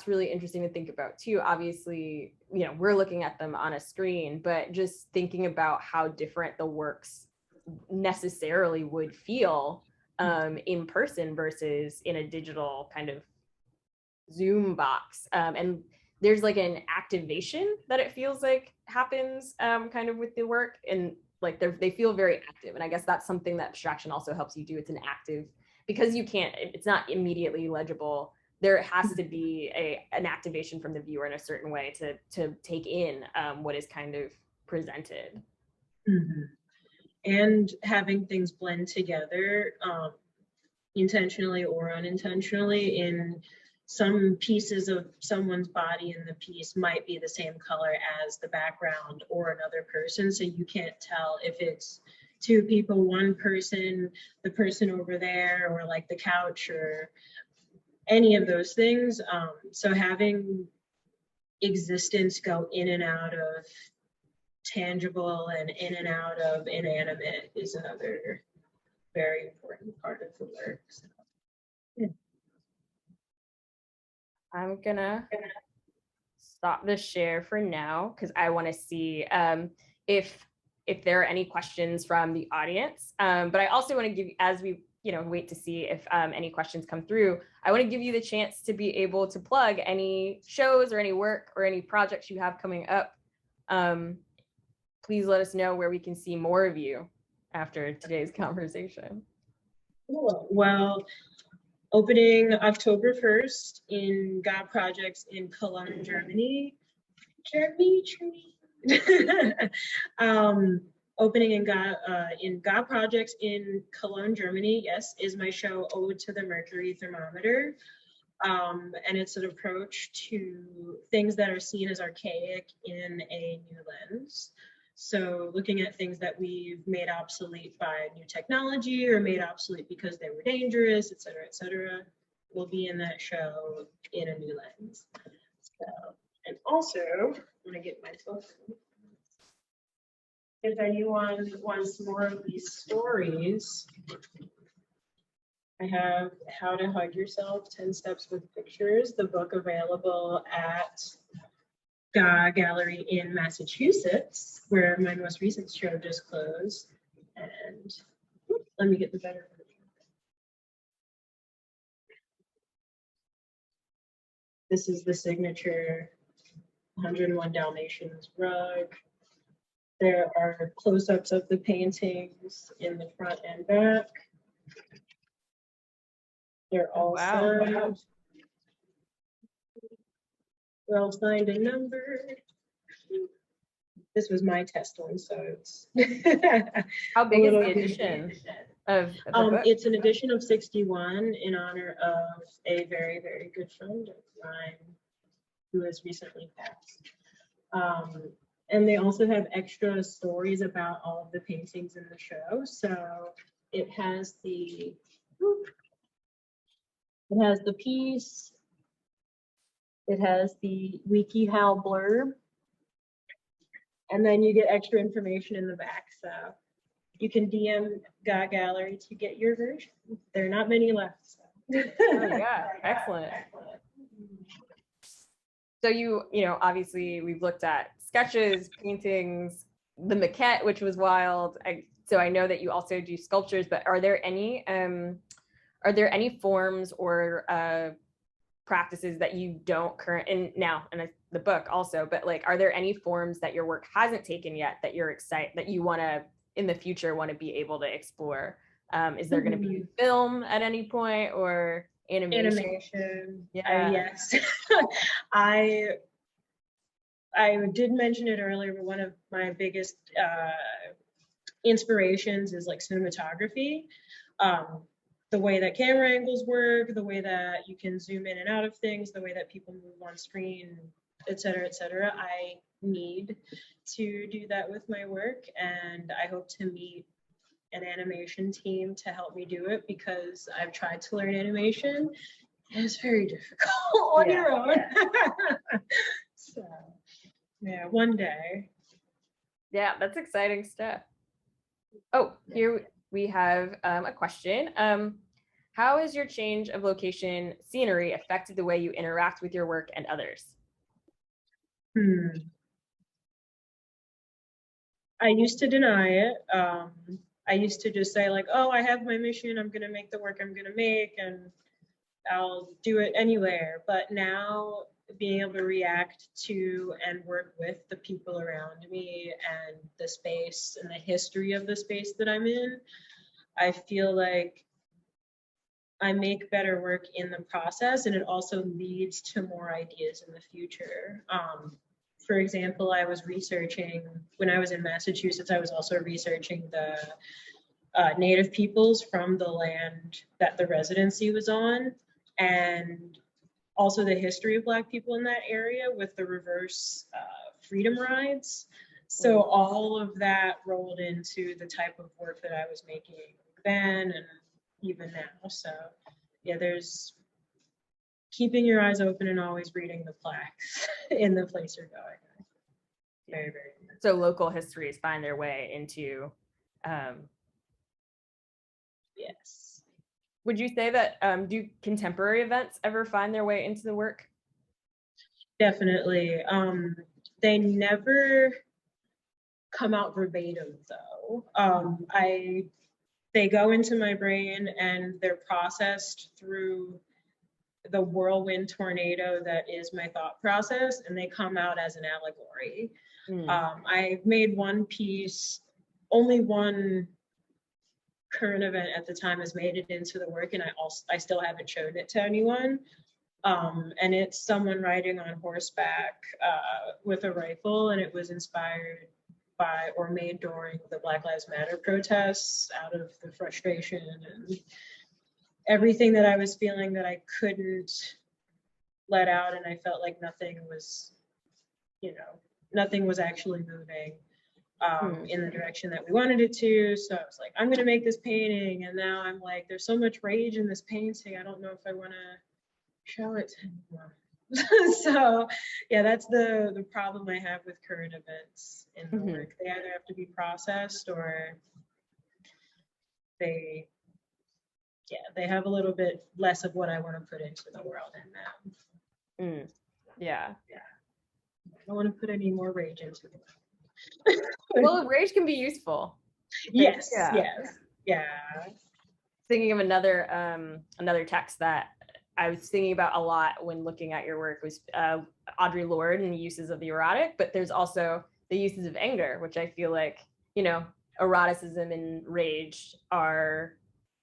A: really interesting to think about too. Obviously, we're looking at them on a screen, but just thinking about how different the works necessarily would feel in person versus in a digital kind of Zoom box. And there's like an activation that it feels like happens kind of with the work, and like they feel very active. And I guess that's something that abstraction also helps you do. It's an active, because it's not immediately legible. There has to be an activation from the viewer in a certain way to take in what is kind of presented.
B: And having things blend together intentionally or unintentionally. In some pieces of someone's body in the piece might be the same color as the background or another person, so you can't tell if it's two people, one person, the person over there, or like the couch or any of those things. So having existence go in and out of tangible and in and out of inanimate is another very important part of the work. So, yeah.
A: I'm gonna stop the share for now because I want to see if there are any questions from the audience. But I also want to give, as we wait to see if any questions come through, I want to give you the chance to be able to plug any shows or any work or any projects you have coming up. Please let us know where we can see more of you after today's conversation.
B: Cool. Well, opening October 1st in Gaa Projects in Cologne, Germany. Opening in Gaa Projects in Cologne, Germany, yes, is my show Ode to the Mercury Thermometer. And it's an approach to things that are seen as archaic in a new lens. So looking at things that we've made obsolete by new technology or made obsolete because they were dangerous, et cetera, will be in that show in a new lens. So, and also, I'm gonna get my phone. If anyone wants more of these stories, I have How to Hug Yourself, 10 Steps with Pictures, the book available at Gaa Gallery in Massachusetts, where my most recent show just closed. And let me get the better version. This is the signature 101 Dalmatians Rug. There are close-ups of the paintings in the front and back. They're all signed. They're all signed and numbered. This was my test one, so it's
A: How big is the edition of the book?
B: It's an edition of 61 in honor of a very, very good friend of mine who has recently passed. And they also have extra stories about all of the paintings in the show. So it has the piece, it has the WikiHow blurb, and then you get extra information in the back. So you can DM Gaa Gallery to get your version. There are not many left. So.
A: Oh yeah, excellent. So you know, obviously we've looked at sketches, paintings, the maquette, which was wild. So I know that you also do sculptures, but are there any forms or practices that you don't in the book also, but like, are there any forms that your work hasn't taken yet that you're excited that you want to in the future want to be able to explore? Is there going to be film at any point or animation?
B: Yeah. Yes. I did mention it earlier, but one of my biggest inspirations is like cinematography. The way that camera angles work, the way that you can zoom in and out of things, the way that people move on screen, et cetera, et cetera. I need to do that with my work, and I hope to meet an animation team to help me do it, because I've tried to learn animation and it's very difficult on your own. So yeah, one day.
A: Yeah, that's exciting stuff. Oh, here we have a question. How has your change of location scenery affected the way you interact with your work and others?
B: I used to deny it. I used to just say like, oh, I have my mission, I'm gonna make the work I'm gonna make and I'll do it anywhere. But now being able to react to and work with the people around me and the space and the history of the space that I'm in, I feel like I make better work in the process, and it also leads to more ideas in the future. For example, I was researching, when I was in Massachusetts, I was also researching the Native peoples from the land that the residency was on, and also the history of Black people in that area with the reverse freedom rides. So all of that rolled into the type of work that I was making then and even now. So yeah, there's keeping your eyes open and always reading the plaques in the place you're going. Very, very good.
A: So local histories find their way into
B: yes.
A: Would you say that do contemporary events ever find their way into the work?
B: Definitely. They never come out verbatim though. They go into my brain and they're processed through the whirlwind tornado that is my thought process, and they come out as an allegory. I made one piece, only one current event at the time has made it into the work, and I still haven't showed it to anyone. And it's someone riding on horseback with a rifle, and it was inspired by or made during the Black Lives Matter protests out of the frustration and everything that I was feeling that I couldn't let out, and I felt like nothing was actually moving in the direction that we wanted it to. So I was like, I'm gonna make this painting, and now I'm like, there's so much rage in this painting, I don't know if I want to show it to anyone. So yeah, that's the problem I have with current events in the work. They either have to be processed or they yeah, they have a little bit less of what I want to put into the world in them.
A: Yeah.
B: I don't want to put any more rage into it.
A: Well, rage can be useful.
B: Yes,
A: Yeah.
B: yeah.
A: Thinking of another text that I was thinking about a lot when looking at your work was Audre Lorde and the uses of the erotic, but there's also the uses of anger, which I feel like, you know, eroticism and rage are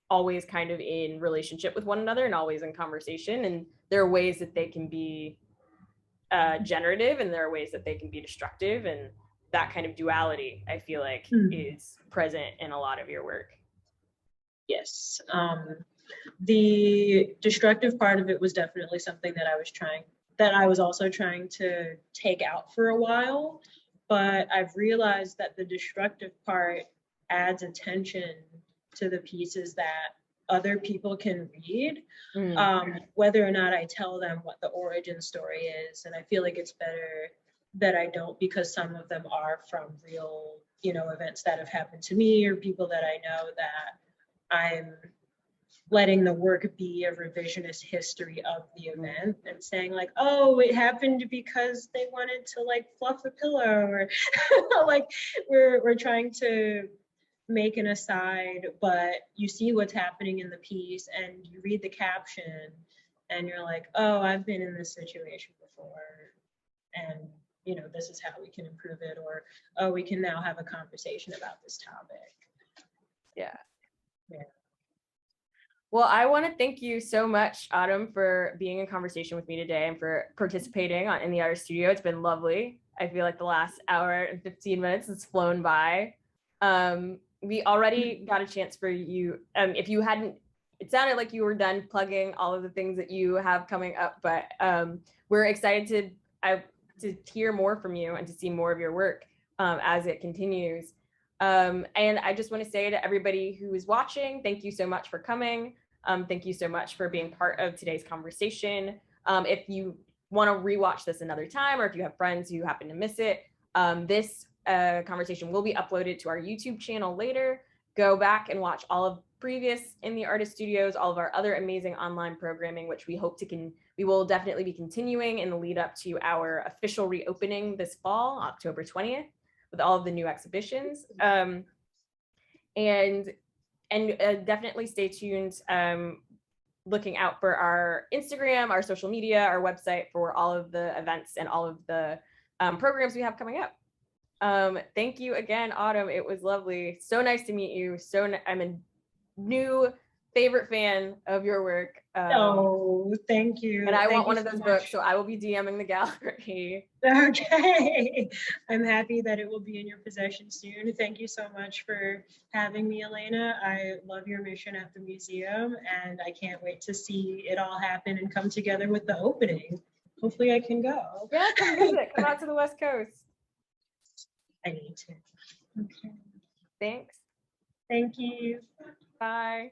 A: always kind of in relationship with one another and always in conversation. And there are ways that they can be generative and there are ways that they can be destructive. And that kind of duality, I feel like, is present in a lot of your work.
B: Yes. The destructive part of it was definitely something that I was also trying to take out for a while, but I've realized that the destructive part adds attention to the pieces that other people can read, whether or not I tell them what the origin story is. And I feel like it's better that I don't, because some of them are from real, you know, events that have happened to me or people that I know, that I'm letting the work be a revisionist history of the event and saying like, oh, it happened because they wanted to like fluff a pillow, or like we're trying to make an aside, but you see what's happening in the piece and you read the caption and you're like, oh, I've been in this situation before, and you know, this is how we can improve it, or oh, we can now have a conversation about this topic.
A: Yeah.
B: Yeah.
A: Well, I want to thank you so much, Autumn, for being in conversation with me today and for participating in the Art Studio. It's been lovely. I feel like the last hour and 15 minutes has flown by. We already got a chance for you. If you hadn't, it sounded like you were done plugging all of the things that you have coming up, but we're excited to hear more from you and to see more of your work as it continues. And I just want to say to everybody who is watching, thank you so much for coming. Thank you so much for being part of today's conversation. If you want to rewatch this another time, or if you have friends who happen to miss it, this conversation will be uploaded to our YouTube channel later. Go back and watch all of previous In the Artist Studios, all of our other amazing online programming, which we hope we will definitely be continuing in the lead up to our official reopening this fall, October 20th. With all of the new exhibitions, and definitely stay tuned, looking out for our Instagram, our social media, our website for all of the events and all of the programs we have coming up. Thank you again, Autumn. It was lovely. So nice to meet you. I'm a new favorite fan of your work.
B: Oh, thank you.
A: And I
B: want
A: one of those books, so I will be DMing the gallery.
B: Okay. I'm happy that it will be in your possession soon. Thank you so much for having me, Elena. I love your mission at the museum, and I can't wait to see it all happen and come together with the opening. Hopefully I can go.
A: Yeah, come visit. Come out to the West Coast.
B: I need to. Okay.
A: Thanks.
B: Thank you.
A: Bye.